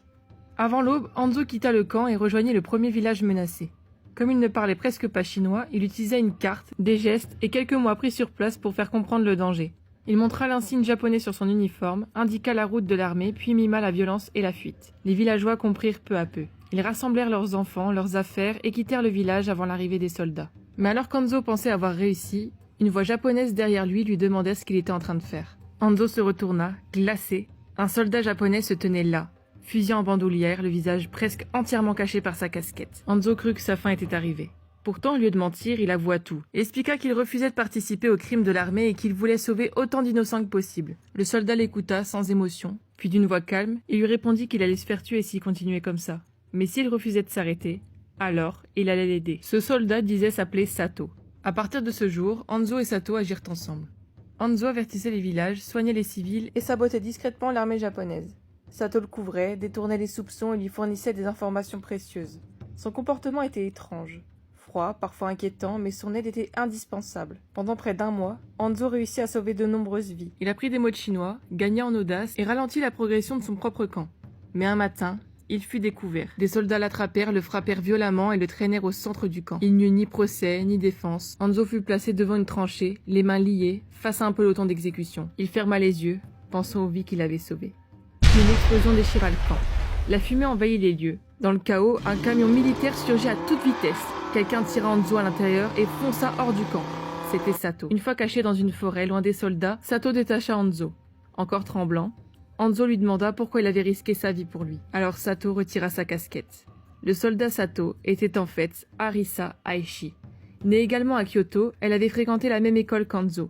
S1: Avant l'aube, Hanzo quitta le camp et rejoignit le premier village menacé. Comme il ne parlait presque pas chinois, il utilisa une carte, des gestes et quelques mots appris sur place pour faire comprendre le danger. Il montra l'insigne japonais sur son uniforme, indiqua la route de l'armée, puis mima la violence et la fuite. Les villageois comprirent peu à peu. Ils rassemblèrent leurs enfants, leurs affaires et quittèrent le village avant l'arrivée des soldats. Mais alors qu'Hanzo pensait avoir réussi, une voix japonaise derrière lui demandait ce qu'il était en train de faire. Hanzo se retourna, glacé. Un soldat japonais se tenait là, fusil en bandoulière, le visage presque entièrement caché par sa casquette. Hanzo crut que sa fin était arrivée. Pourtant, au lieu de mentir, il avoua tout. Il expliqua qu'il refusait de participer aux crimes de l'armée et qu'il voulait sauver autant d'innocents que possible. Le soldat l'écouta sans émotion, puis d'une voix calme, il lui répondit qu'il allait se faire tuer s'il continuait comme ça. Mais s'il refusait de s'arrêter, alors il allait l'aider. Ce soldat disait s'appeler Sato. À partir de ce jour, Hanzo et Sato agirent ensemble. Hanzo avertissait les villages, soignait les civils et sabotait discrètement l'armée japonaise. Sato le couvrait, détournait les soupçons et lui fournissait des informations précieuses. Son comportement était étrange. Froid, parfois inquiétant, mais son aide était indispensable. Pendant près d'1 mois, Hanzo réussit à sauver de nombreuses vies. Il apprit des mots de chinois, gagna en audace et ralentit la progression de son propre camp. Mais un matin, il fut découvert. Des soldats l'attrapèrent, le frappèrent violemment et le traînèrent au centre du camp. Il n'y eut ni procès, ni défense. Hanzo fut placé devant une tranchée, les mains liées, face à un peloton d'exécution. Il ferma les yeux, pensant aux vies qu'il avait sauvées. Puis une explosion déchira le camp. La fumée envahit les lieux. Dans le chaos, un camion militaire surgit à toute vitesse. Quelqu'un tira Hanzo à l'intérieur et fonça hors du camp. C'était Sato. Une fois caché dans une forêt, loin des soldats, Sato détacha Hanzo. Encore tremblant, Hanzo lui demanda pourquoi il avait risqué sa vie pour lui. Alors Sato retira sa casquette. Le soldat Sato était en fait Arisa Aishi. Née également à Kyoto, elle avait fréquenté la même école qu'Hanzo.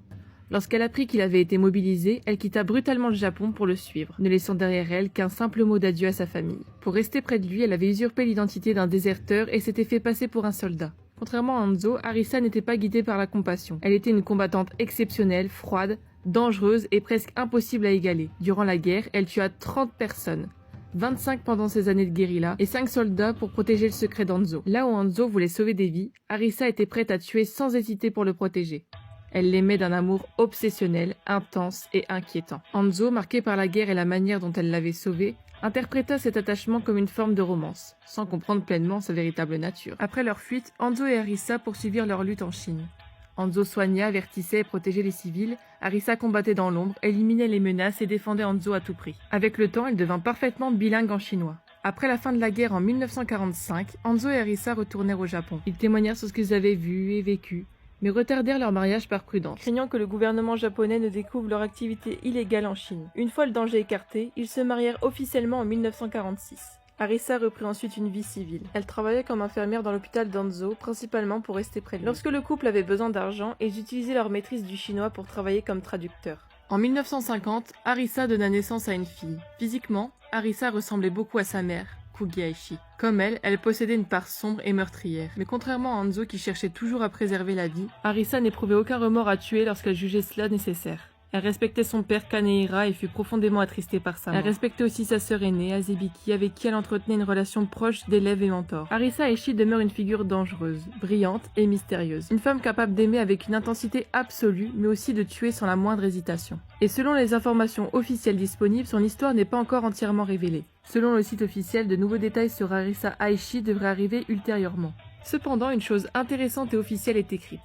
S1: Lorsqu'elle apprit qu'il avait été mobilisé, elle quitta brutalement le Japon pour le suivre, ne laissant derrière elle qu'un simple mot d'adieu à sa famille. Pour rester près de lui, elle avait usurpé l'identité d'un déserteur et s'était fait passer pour un soldat. Contrairement à Hanzo, Arisa n'était pas guidée par la compassion. Elle était une combattante exceptionnelle, froide, dangereuse et presque impossible à égaler. Durant la guerre, elle tua 30 personnes. 25 pendant ses années de guérilla et 5 soldats pour protéger le secret d'Hanzo. Là où Hanzo voulait sauver des vies, Arisa était prête à tuer sans hésiter pour le protéger. Elle l'aimait d'un amour obsessionnel, intense et inquiétant. Hanzo, marqué par la guerre et la manière dont elle l'avait sauvé, interpréta cet attachement comme une forme de romance, sans comprendre pleinement sa véritable nature. Après leur fuite, Hanzo et Arisa poursuivirent leur lutte en Chine. Hanzo soignait, avertissait et protégeait les civils, Arisa combattait dans l'ombre, éliminait les menaces et défendait Hanzo à tout prix. Avec le temps, elle devint parfaitement bilingue en chinois. Après la fin de la guerre en 1945, Hanzo et Arisa retournèrent au Japon. Ils témoignèrent sur ce qu'ils avaient vu et vécu, mais retardèrent leur mariage par prudence, craignant que le gouvernement japonais ne découvre leur activité illégale en Chine. Une fois le danger écarté, ils se marièrent officiellement en 1946. Arisa reprit ensuite une vie civile. Elle travaillait comme infirmière dans l'hôpital d'Anzo, principalement pour rester près de lui. Lorsque le couple avait besoin d'argent, ils utilisaient leur maîtrise du chinois pour travailler comme traducteurs. En 1950, Arisa donna naissance à une fille. Physiquement, Arisa ressemblait beaucoup à sa mère, Kugi Aishi. Comme elle possédait une part sombre et meurtrière. Mais contrairement à Anzo qui cherchait toujours à préserver la vie, Arisa n'éprouvait aucun remords à tuer lorsqu'elle jugeait cela nécessaire. Elle respectait son père Kanehira et fut profondément attristée par sa mort. Elle respectait aussi sa sœur aînée, Azebiki, avec qui elle entretenait une relation proche d'élève et mentor. Arisa Aishi demeure une figure dangereuse, brillante et mystérieuse. Une femme capable d'aimer avec une intensité absolue, mais aussi de tuer sans la moindre hésitation. Et selon les informations officielles disponibles, son histoire n'est pas encore entièrement révélée. Selon le site officiel, de nouveaux détails sur Arisa Aishi devraient arriver ultérieurement. Cependant, une chose intéressante et officielle est écrite.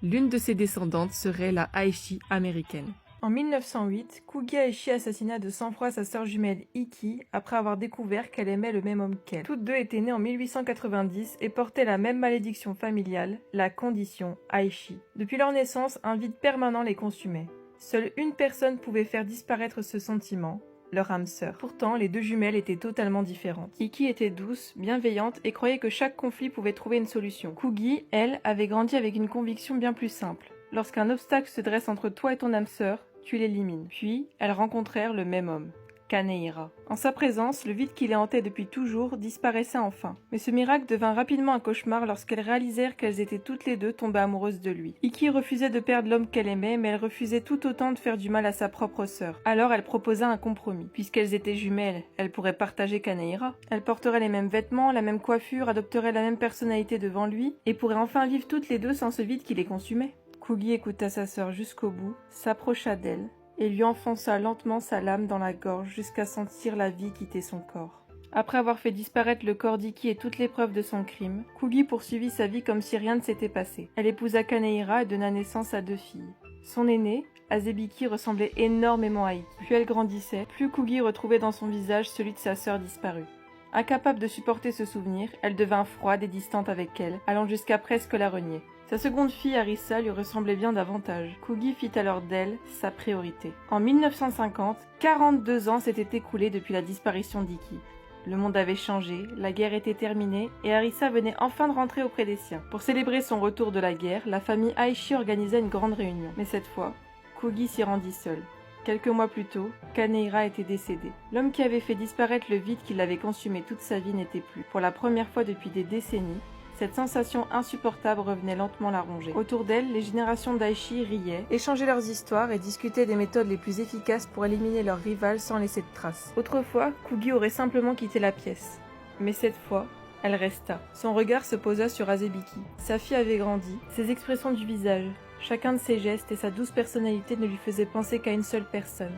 S1: L'une de ses descendantes serait la Aishi américaine. En 1908, Kugi Aishi assassina de sang-froid sa sœur jumelle Iki après avoir découvert qu'elle aimait le même homme qu'elle. Toutes deux étaient nées en 1890 et portaient la même malédiction familiale, la condition Aishi. Depuis leur naissance, un vide permanent les consumait. Seule une personne pouvait faire disparaître ce sentiment, leur âme sœur. Pourtant, les deux jumelles étaient totalement différentes. Iki était douce, bienveillante et croyait que chaque conflit pouvait trouver une solution. Kugi, elle, avait grandi avec une conviction bien plus simple. Lorsqu'un obstacle se dresse entre toi et ton âme sœur, tu l'élimines. Puis, elles rencontrèrent le même homme, Kanehira. En sa présence, le vide qui les hantait depuis toujours disparaissait enfin. Mais ce miracle devint rapidement un cauchemar lorsqu'elles réalisèrent qu'elles étaient toutes les deux tombées amoureuses de lui. Iki refusait de perdre l'homme qu'elle aimait, mais elle refusait tout autant de faire du mal à sa propre sœur. Alors elle proposa un compromis. Puisqu'elles étaient jumelles, elles pourraient partager Kanehira. Elles porteraient les mêmes vêtements, la même coiffure, adopteraient la même personnalité devant lui, et pourraient enfin vivre toutes les deux sans ce vide qui les consumait. Kugi écouta sa sœur jusqu'au bout, s'approcha d'elle et lui enfonça lentement sa lame dans la gorge jusqu'à sentir la vie quitter son corps. Après avoir fait disparaître le corps d'Iki et toutes les preuves de son crime, Kugi poursuivit sa vie comme si rien ne s'était passé. Elle épousa Kanehira et donna naissance à 2 filles. Son aînée, Azebiki, ressemblait énormément à Iki. Plus elle grandissait, plus Kugi retrouvait dans son visage celui de sa sœur disparue. Incapable de supporter ce souvenir, elle devint froide et distante avec elle, allant jusqu'à presque la renier. Sa seconde fille, Arisa, lui ressemblait bien davantage. Kugi fit alors d'elle sa priorité. En 1950, 42 ans s'étaient écoulés depuis la disparition d'Iki. Le monde avait changé, la guerre était terminée et Arisa venait enfin de rentrer auprès des siens. Pour célébrer son retour de la guerre, la famille Aishi organisa une grande réunion. Mais cette fois, Kugi s'y rendit seul. Quelques mois plus tôt, Kanehira était décédé. L'homme qui avait fait disparaître le vide qui l'avait consumé toute sa vie n'était plus. Pour la première fois depuis des décennies, cette sensation insupportable revenait lentement la ronger. Autour d'elle, les générations d'Aishi riaient, échangeaient leurs histoires et discutaient des méthodes les plus efficaces pour éliminer leurs rivales sans laisser de traces. Autrefois, Kugi aurait simplement quitté la pièce. Mais cette fois, elle resta. Son regard se posa sur Azebiki. Sa fille avait grandi, ses expressions du visage, chacun de ses gestes et sa douce personnalité ne lui faisaient penser qu'à une seule personne.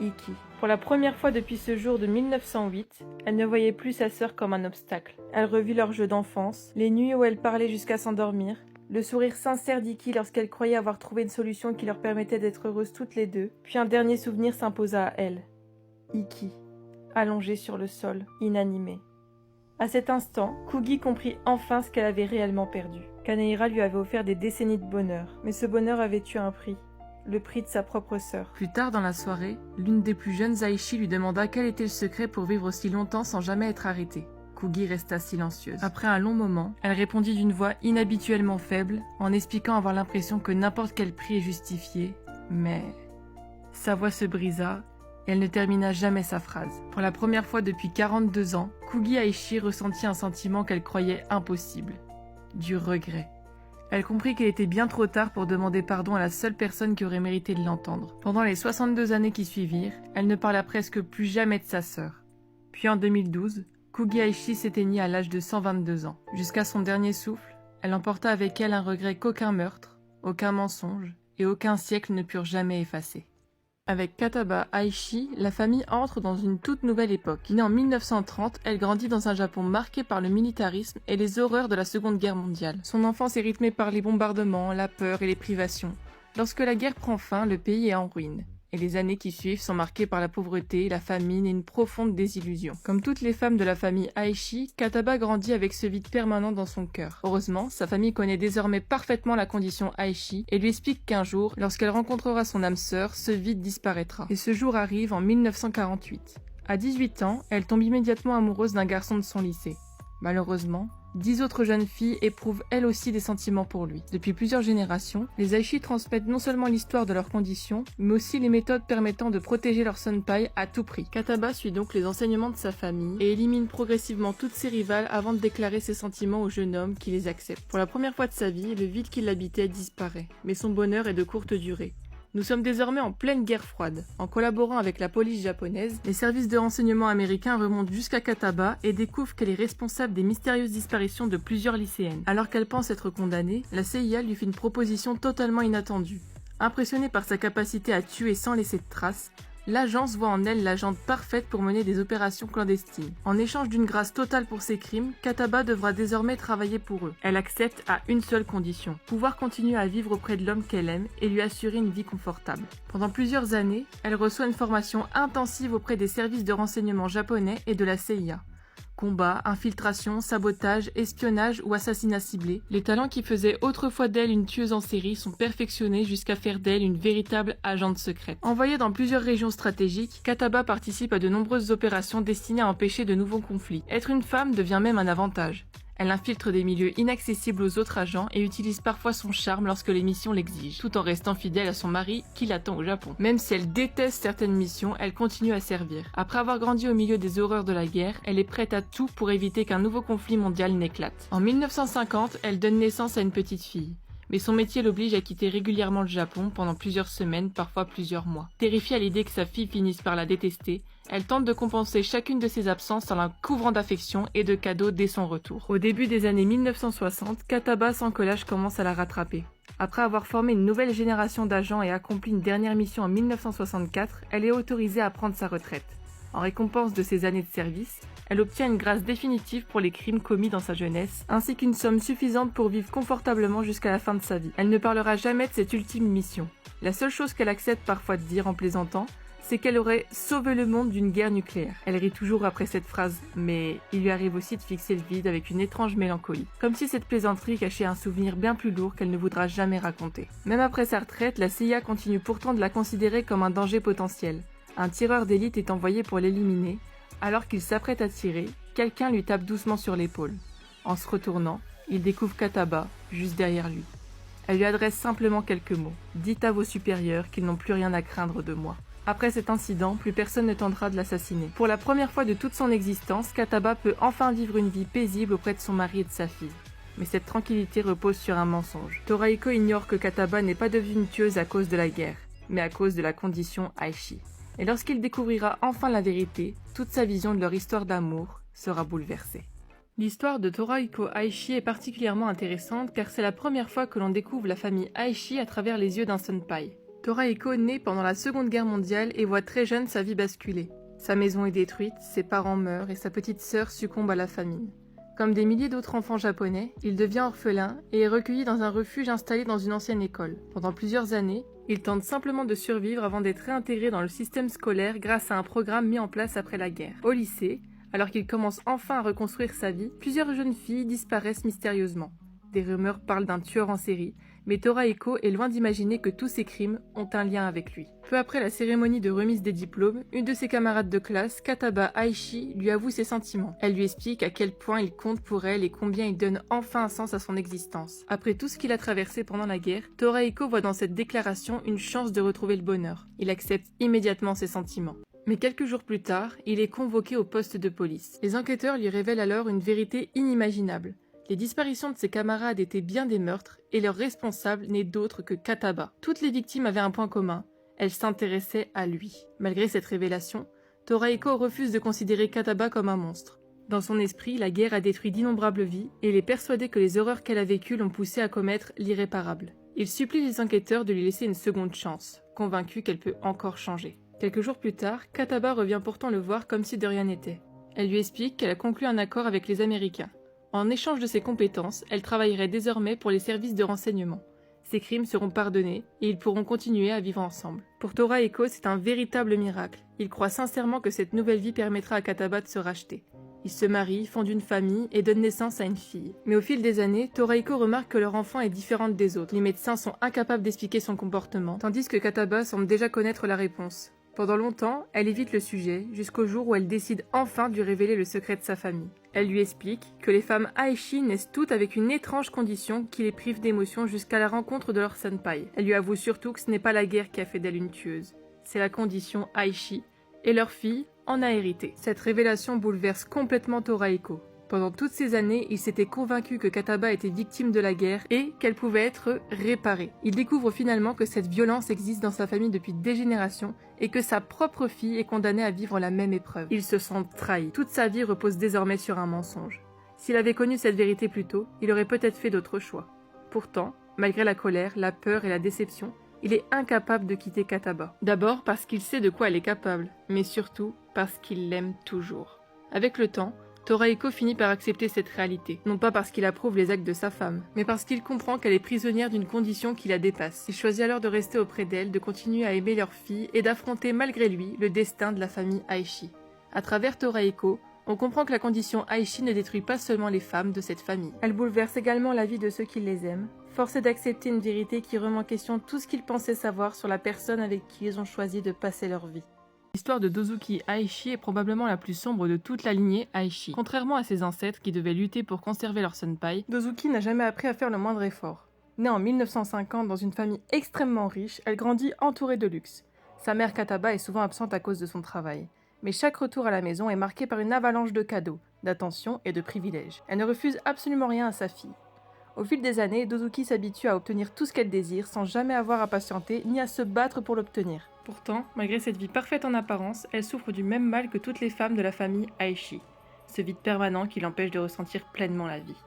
S1: Iki. Pour la première fois depuis ce jour de 1908, elle ne voyait plus sa sœur comme un obstacle. Elle revit leurs jeux d'enfance, les nuits où elle parlait jusqu'à s'endormir, le sourire sincère d'Iki lorsqu'elle croyait avoir trouvé une solution qui leur permettait d'être heureuses toutes les deux, puis un dernier souvenir s'imposa à elle. Iki, allongée sur le sol, inanimée. À cet instant, Kugi comprit enfin ce qu'elle avait réellement perdu. Kanehira lui avait offert des décennies de bonheur, mais ce bonheur avait eu un prix. Le prix de sa propre sœur. Plus tard dans la soirée, l'une des plus jeunes Aishi lui demanda quel était le secret pour vivre aussi longtemps sans jamais être arrêtée. Kugi resta silencieuse. Après un long moment, elle répondit d'une voix inhabituellement faible, en expliquant avoir l'impression que n'importe quel prix est justifié, mais... Sa voix se brisa, et elle ne termina jamais sa phrase. Pour la première fois depuis 42 ans, Kugi Aishi ressentit un sentiment qu'elle croyait impossible. Du regret. Elle comprit qu'il était bien trop tard pour demander pardon à la seule personne qui aurait mérité de l'entendre. Pendant les 62 années qui suivirent, elle ne parla presque plus jamais de sa sœur. Puis en 2012, Kugi Aishi s'éteignit à l'âge de 122 ans. Jusqu'à son dernier souffle, elle emporta avec elle un regret qu'aucun meurtre, aucun mensonge et aucun siècle ne purent jamais effacer. Avec Kataba Aishi, la famille entre dans une toute nouvelle époque. Née en 1930, elle grandit dans un Japon marqué par le militarisme et les horreurs de la Seconde Guerre mondiale. Son enfance est rythmée par les bombardements, la peur et les privations. Lorsque la guerre prend fin, le pays est en ruine. Et les années qui suivent sont marquées par la pauvreté, la famine et une profonde désillusion. Comme toutes les femmes de la famille Aishi, Kataba grandit avec ce vide permanent dans son cœur. Heureusement, sa famille connaît désormais parfaitement la condition Aishi et lui explique qu'un jour, lorsqu'elle rencontrera son âme sœur, ce vide disparaîtra. Et ce jour arrive en 1948.
S2: À 18 ans, elle tombe immédiatement amoureuse d'un garçon de son lycée. Malheureusement, 10 autres jeunes filles éprouvent elles aussi des sentiments pour lui. Depuis plusieurs générations, les Aichi transmettent non seulement l'histoire de leurs conditions, mais aussi les méthodes permettant de protéger leur senpai à tout prix. Kataba suit donc les enseignements de sa famille et élimine progressivement toutes ses rivales avant de déclarer ses sentiments au jeune homme qui les accepte. Pour la première fois de sa vie, le vide qui l'habitait disparaît, mais son bonheur est de courte durée. Nous sommes désormais en pleine guerre froide. En collaborant avec la police japonaise, les services de renseignement américains remontent jusqu'à Kataba et découvrent qu'elle est responsable des mystérieuses disparitions de plusieurs lycéennes. Alors qu'elle pense être condamnée, la CIA lui fait une proposition totalement inattendue. Impressionnée par sa capacité à tuer sans laisser de traces, l'agence voit en elle l'agente parfaite pour mener des opérations clandestines. En échange d'une grâce totale pour ses crimes, Kataba devra désormais travailler pour eux. Elle accepte à une seule condition, pouvoir continuer à vivre auprès de l'homme qu'elle aime et lui assurer une vie confortable. Pendant plusieurs années, elle reçoit une formation intensive auprès des services de renseignement japonais et de la CIA. Combat, infiltration, sabotage, espionnage ou assassinat ciblé, les talents qui faisaient autrefois d'elle une tueuse en série sont perfectionnés jusqu'à faire d'elle une véritable agente secrète. Envoyée dans plusieurs régions stratégiques, Kataba participe à de nombreuses opérations destinées à empêcher de nouveaux conflits. Être une femme devient même un avantage. Elle infiltre des milieux inaccessibles aux autres agents et utilise parfois son charme lorsque les missions l'exigent, tout en restant fidèle à son mari qui l'attend au Japon. Même si elle déteste certaines missions, elle continue à servir. Après avoir grandi au milieu des horreurs de la guerre, elle est prête à tout pour éviter qu'un nouveau conflit mondial n'éclate. En 1950, elle donne naissance à une petite fille. Mais son métier l'oblige à quitter régulièrement le Japon pendant plusieurs semaines, parfois plusieurs mois. Terrifiée à l'idée que sa fille finisse par la détester, elle tente de compenser chacune de ses absences en la couvrant d'affection et de cadeaux dès son retour. Au début des années 1960, Kataba sans que l'âge commence à la rattraper. Après avoir formé une nouvelle génération d'agents et accompli une dernière mission en 1964, elle est autorisée à prendre sa retraite. En récompense de ses années de service, elle obtient une grâce définitive pour les crimes commis dans sa jeunesse, ainsi qu'une somme suffisante pour vivre confortablement jusqu'à la fin de sa vie. Elle ne parlera jamais de cette ultime mission. La seule chose qu'elle accepte parfois de dire en plaisantant, c'est qu'elle aurait sauvé le monde d'une guerre nucléaire. Elle rit toujours après cette phrase, mais il lui arrive aussi de fixer le vide avec une étrange mélancolie. Comme si cette plaisanterie cachait un souvenir bien plus lourd qu'elle ne voudra jamais raconter. Même après sa retraite, la CIA continue pourtant de la considérer comme un danger potentiel. Un tireur d'élite est envoyé pour l'éliminer. Alors qu'il s'apprête à tirer, quelqu'un lui tape doucement sur l'épaule. En se retournant, il découvre Kataba, juste derrière lui. Elle lui adresse simplement quelques mots. « Dites à vos supérieurs qu'ils n'ont plus rien à craindre de moi. » Après cet incident, plus personne ne tentera de l'assassiner. Pour la première fois de toute son existence, Kataba peut enfin vivre une vie paisible auprès de son mari et de sa fille. Mais cette tranquillité repose sur un mensonge. Torahiko ignore que Kataba n'est pas devenue une tueuse à cause de la guerre, mais à cause de la condition Aichi. Et lorsqu'il découvrira enfin la vérité, toute sa vision de leur histoire d'amour sera bouleversée. L'histoire de Torahiko Aichi est particulièrement intéressante car c'est la première fois que l'on découvre la famille Aichi à travers les yeux d'un senpai. Torahiko naît pendant la Seconde Guerre mondiale et voit très jeune sa vie basculer. Sa maison est détruite, ses parents meurent et sa petite sœur succombe à la famine. Comme des milliers d'autres enfants japonais, il devient orphelin et est recueilli dans un refuge installé dans une ancienne école. Pendant plusieurs années, il tente simplement de survivre avant d'être réintégré dans le système scolaire grâce à un programme mis en place après la guerre. Au lycée, alors qu'il commence enfin à reconstruire sa vie, plusieurs jeunes filles disparaissent mystérieusement. Des rumeurs parlent d'un tueur en série, mais Torahiko est loin d'imaginer que tous ces crimes ont un lien avec lui. Peu après la cérémonie de remise des diplômes, une de ses camarades de classe, Kataba Aichi, lui avoue ses sentiments. Elle lui explique à quel point il compte pour elle et combien il donne enfin un sens à son existence. Après tout ce qu'il a traversé pendant la guerre, Torahiko voit dans cette déclaration une chance de retrouver le bonheur. Il accepte immédiatement ses sentiments. Mais quelques jours plus tard, il est convoqué au poste de police. Les enquêteurs lui révèlent alors une vérité inimaginable. Les disparitions de ses camarades étaient bien des meurtres et leur responsable n'est d'autre que Kataba. Toutes les victimes avaient un point commun, elles s'intéressaient à lui. Malgré cette révélation, Torahiko refuse de considérer Kataba comme un monstre. Dans son esprit, la guerre a détruit d'innombrables vies et il est persuadé que les horreurs qu'elle a vécues l'ont poussé à commettre l'irréparable. Il supplie les enquêteurs de lui laisser une seconde chance, convaincu qu'elle peut encore changer. Quelques jours plus tard, Kataba revient pourtant le voir comme si de rien n'était. Elle lui explique qu'elle a conclu un accord avec les Américains. En échange de ses compétences, elle travaillerait désormais pour les services de renseignement. Ses crimes seront pardonnés et ils pourront continuer à vivre ensemble. Pour Torahiko, c'est un véritable miracle. Il croit sincèrement que cette nouvelle vie permettra à Kataba de se racheter. Ils se marient, fondent une famille et donnent naissance à une fille. Mais au fil des années, Torahiko remarque que leur enfant est différente des autres. Les médecins sont incapables d'expliquer son comportement, tandis que Kataba semble déjà connaître la réponse.
S1: Pendant longtemps, elle évite le sujet, jusqu'au jour où elle décide enfin de lui révéler le secret de sa famille. Elle lui explique que les femmes Aishi naissent toutes avec une étrange condition qui les prive d'émotion jusqu'à la rencontre de leur senpai. Elle lui avoue surtout que ce n'est pas la guerre qui a fait d'elle une tueuse, c'est la condition Aishi, et leur fille en a hérité. Cette révélation bouleverse complètement Toraiko. Pendant toutes ces années, il s'était convaincu que Kataba était victime de la guerre et qu'elle pouvait être réparée. Il découvre finalement que cette violence existe dans sa famille depuis des générations et que sa propre fille est condamnée à vivre la même épreuve. Il se sent trahi. Toute sa vie repose désormais sur un mensonge. S'il avait connu cette vérité plus tôt, il aurait peut-être fait d'autres choix. Pourtant, malgré la colère, la peur et la déception, il est incapable de quitter Kataba. D'abord parce qu'il sait de quoi elle est capable, mais surtout parce qu'il l'aime toujours. Avec le temps, Toraiko finit par accepter cette réalité, non pas parce qu'il approuve les actes de sa femme, mais parce qu'il comprend qu'elle est prisonnière d'une condition qui la dépasse. Il choisit alors de rester auprès d'elle, de continuer à aimer leur fille et d'affronter malgré lui le destin de la famille Aishi. À travers Toraiko, on comprend que la condition Aishi ne détruit pas seulement les femmes de cette famille. Elle bouleverse également la vie de ceux qui les aiment, forcés d'accepter une vérité qui remet en question tout ce qu'ils pensaient savoir sur la personne avec qui ils ont choisi de passer leur vie. L'histoire de Dozuki Aishi est probablement la plus sombre de toute la lignée Aishi. Contrairement à ses ancêtres qui devaient lutter pour conserver leur senpai, Dozuki n'a jamais appris à faire le moindre effort. Née en 1950 dans une famille extrêmement riche, elle grandit entourée de luxe. Sa mère Kataba est souvent absente à cause de son travail. Mais chaque retour à la maison est marqué par une avalanche de cadeaux, d'attention et de privilèges. Elle ne refuse absolument rien à sa fille. Au fil des années, Dozuki s'habitue à obtenir tout ce qu'elle désire sans jamais avoir à patienter ni à se battre pour l'obtenir. Pourtant, malgré cette vie parfaite en apparence, elle souffre du même mal que toutes les femmes de la famille Aishi, ce vide permanent qui l'empêche de ressentir pleinement la vie.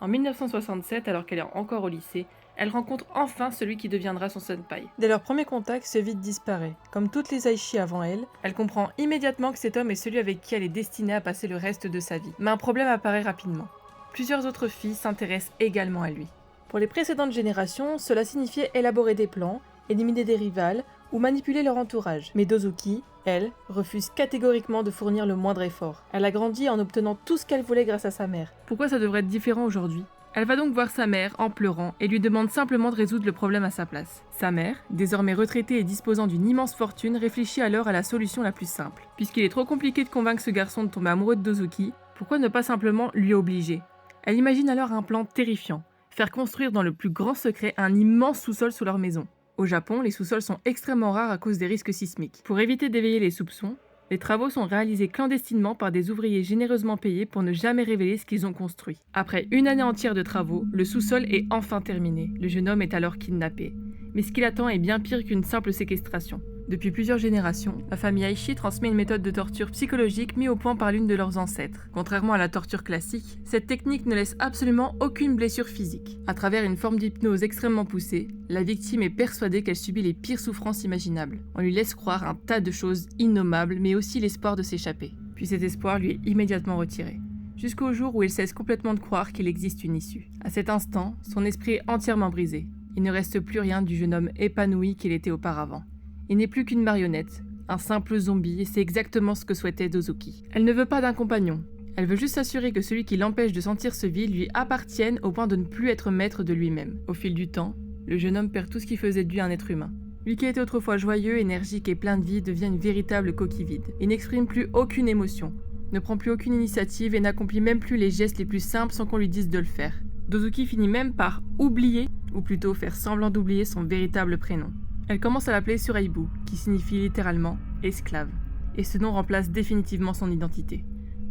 S1: En 1967, alors qu'elle est encore au lycée, elle rencontre enfin celui qui deviendra son senpai. Dès leur premier contact, ce vide disparaît. Comme toutes les Aishi avant elle comprend immédiatement que cet homme est celui avec qui elle est destinée à passer le reste de sa vie. Mais un problème apparaît rapidement. Plusieurs autres filles s'intéressent également à lui. Pour les précédentes générations, cela signifiait élaborer des plans, éliminer des rivales ou manipuler leur entourage. Mais Dozuki, elle, refuse catégoriquement de fournir le moindre effort. Elle a grandi en obtenant tout ce qu'elle voulait grâce à sa mère. Pourquoi ça devrait être différent aujourd'hui ? Elle va donc voir sa mère en pleurant et lui demande simplement de résoudre le problème à sa place. Sa mère, désormais retraitée et disposant d'une immense fortune, réfléchit alors à la solution la plus simple. Puisqu'il est trop compliqué de convaincre ce garçon de tomber amoureux de Dozuki, pourquoi ne pas simplement lui obliger ? Elle imagine alors un plan terrifiant. Faire construire dans le plus grand secret un immense sous-sol sous leur maison. Au Japon, les sous-sols sont extrêmement rares à cause des risques sismiques. Pour éviter d'éveiller les soupçons, les travaux sont réalisés clandestinement par des ouvriers généreusement payés pour ne jamais révéler ce qu'ils ont construit. Après une année entière de travaux, le sous-sol est enfin terminé. Le jeune homme est alors kidnappé. Mais ce qui l'attend est bien pire qu'une simple séquestration. Depuis plusieurs générations, la famille Aishi transmet une méthode de torture psychologique mise au point par l'une de leurs ancêtres. Contrairement à la torture classique, cette technique ne laisse absolument aucune blessure physique. À travers une forme d'hypnose extrêmement poussée, la victime est persuadée qu'elle subit les pires souffrances imaginables. On lui laisse croire un tas de choses innommables, mais aussi l'espoir de s'échapper. Puis cet espoir lui est immédiatement retiré. Jusqu'au jour où il cesse complètement de croire qu'il existe une issue. À cet instant, son esprit est entièrement brisé. Il ne reste plus rien du jeune homme épanoui qu'il était auparavant. Il n'est plus qu'une marionnette, un simple zombie, et c'est exactement ce que souhaitait Dozuki. Elle ne veut pas d'un compagnon. Elle veut juste s'assurer que celui qui l'empêche de sentir ce vide lui appartienne au point de ne plus être maître de lui-même. Au fil du temps, le jeune homme perd tout ce qui faisait de lui un être humain. Lui qui était autrefois joyeux, énergique et plein de vie devient une véritable coquille vide. Il n'exprime plus aucune émotion, ne prend plus aucune initiative et n'accomplit même plus les gestes les plus simples sans qu'on lui dise de le faire. Dozuki finit même par oublier, ou plutôt faire semblant d'oublier son véritable prénom. Elle commence à l'appeler Suraibu, qui signifie littéralement « esclave », et ce nom remplace définitivement son identité.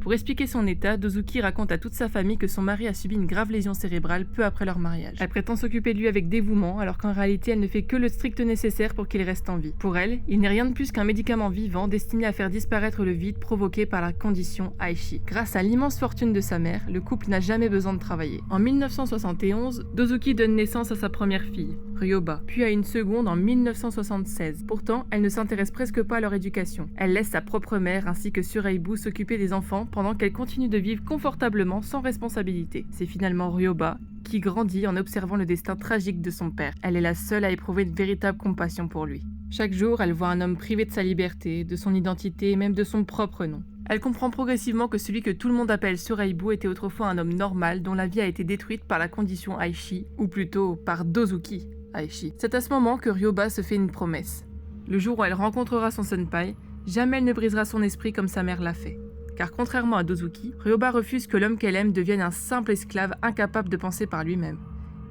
S1: Pour expliquer son état, Dozuki raconte à toute sa famille que son mari a subi une grave lésion cérébrale peu après leur mariage. Elle prétend s'occuper de lui avec dévouement, alors qu'en réalité elle ne fait que le strict nécessaire pour qu'il reste en vie. Pour elle, il n'est rien de plus qu'un médicament vivant destiné à faire disparaître le vide provoqué par la condition Aishi. Grâce à l'immense fortune de sa mère, le couple n'a jamais besoin de travailler. En 1971, Dozuki donne naissance à sa première fille, Ryoba, puis à une seconde en 1976. Pourtant, elle ne s'intéresse presque pas à leur éducation. Elle laisse sa propre mère ainsi que Suraibu s'occuper des enfants pendant qu'elle continue de vivre confortablement sans responsabilité. C'est finalement Ryoba qui grandit en observant le destin tragique de son père. Elle est la seule à éprouver une véritable compassion pour lui. Chaque jour, elle voit un homme privé de sa liberté, de son identité et même de son propre nom. Elle comprend progressivement que celui que tout le monde appelle Suraibu était autrefois un homme normal dont la vie a été détruite par la condition Aishi, ou plutôt par Dozuki Aishi. C'est à ce moment que Ryoba se fait une promesse.
S2: Le jour où elle rencontrera son senpai, jamais elle ne brisera son esprit comme sa mère l'a fait. Car contrairement à Dozuki, Ryoba refuse que l'homme qu'elle aime devienne un simple esclave incapable de penser par lui-même.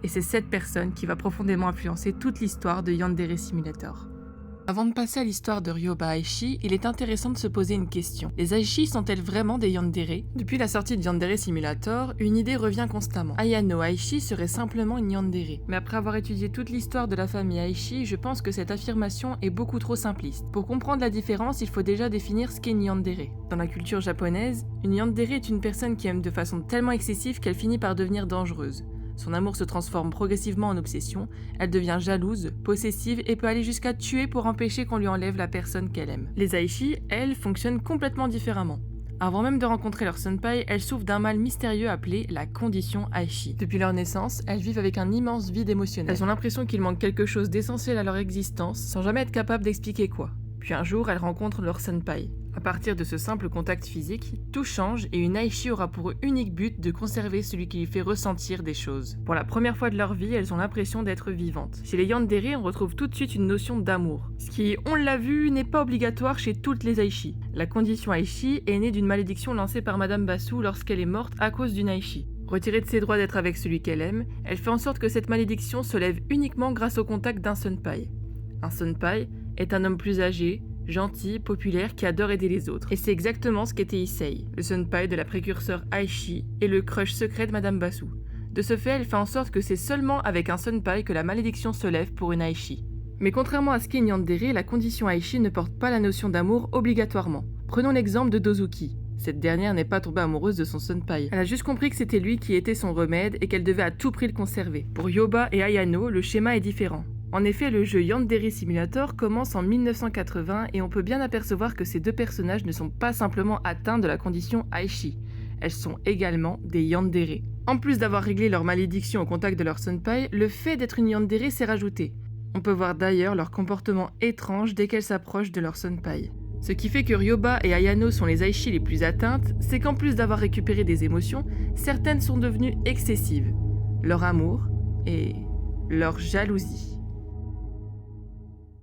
S2: Et c'est cette personne qui va profondément influencer toute l'histoire de Yandere Simulator. Avant de passer à l'histoire de Ryoba Aishi, il est intéressant de se poser une question. Les Aishi sont-elles vraiment des Yandere? Depuis la sortie de Yandere Simulator, une idée revient constamment. Ayano Aishi serait simplement une Yandere. Mais après avoir étudié toute l'histoire de la famille Aishi, je pense que cette affirmation est beaucoup trop simpliste. Pour comprendre la différence, il faut déjà définir ce qu'est une Yandere. Dans la culture japonaise, une Yandere est une personne qui aime de façon tellement excessive qu'elle finit par devenir dangereuse. Son amour se transforme progressivement en obsession, elle devient jalouse, possessive et peut aller jusqu'à tuer pour empêcher qu'on lui enlève la personne qu'elle aime. Les Aishi, elles, fonctionnent complètement différemment. Avant même de rencontrer leur senpai, elles souffrent d'un mal mystérieux appelé la condition Aishi. Depuis leur naissance, elles vivent avec un immense vide émotionnel. Elles ont l'impression qu'il manque quelque chose d'essentiel à leur existence, sans jamais être capables d'expliquer quoi. Puis un jour, elles rencontrent leur senpai. À partir de ce simple contact physique, tout change et une Aishi aura pour unique but de conserver celui qui lui fait ressentir des choses. Pour la première fois de leur vie, elles ont l'impression d'être vivantes. Chez les Yandere, on retrouve tout de suite une notion d'amour. Ce qui, on l'a vu, n'est pas obligatoire chez toutes les Aishi. La condition Aishi est née d'une malédiction lancée par Madame Basu lorsqu'elle est morte à cause d'une Aishi. Retirée de ses droits d'être avec celui qu'elle aime, elle fait en sorte que cette malédiction se lève uniquement grâce au contact d'un senpai. Un senpai est un homme plus âgé, gentil, populaire, qui adore aider les autres. Et c'est exactement ce qu'était Issei, le senpai de la précurseur Aishi et le crush secret de Madame Basu. De ce fait, elle fait en sorte que c'est seulement avec un senpai que la malédiction se lève pour une Aishi. Mais contrairement à ce qu'est une Yandere, la condition Aishi ne porte pas la notion d'amour obligatoirement. Prenons l'exemple de Dozuki. Cette dernière n'est pas tombée amoureuse de son senpai. Elle a juste compris que c'était lui qui était son remède et qu'elle devait à tout prix le conserver. Pour Ryoba et Ayano, le schéma est différent. En effet, le jeu Yandere Simulator commence en 1980 et on peut bien apercevoir que ces deux personnages ne sont pas simplement atteints de la condition Aishi. Elles sont également des Yandere. En plus d'avoir réglé leur malédiction au contact de leur senpai, le fait d'être une Yandere s'est rajouté. On peut voir d'ailleurs leur comportement étrange dès qu'elles s'approchent de leur senpai. Ce qui fait que Ryoba et Ayano sont les Aishi les plus atteintes, c'est qu'en plus d'avoir récupéré des émotions, certaines sont devenues excessives. Leur amour et leur jalousie.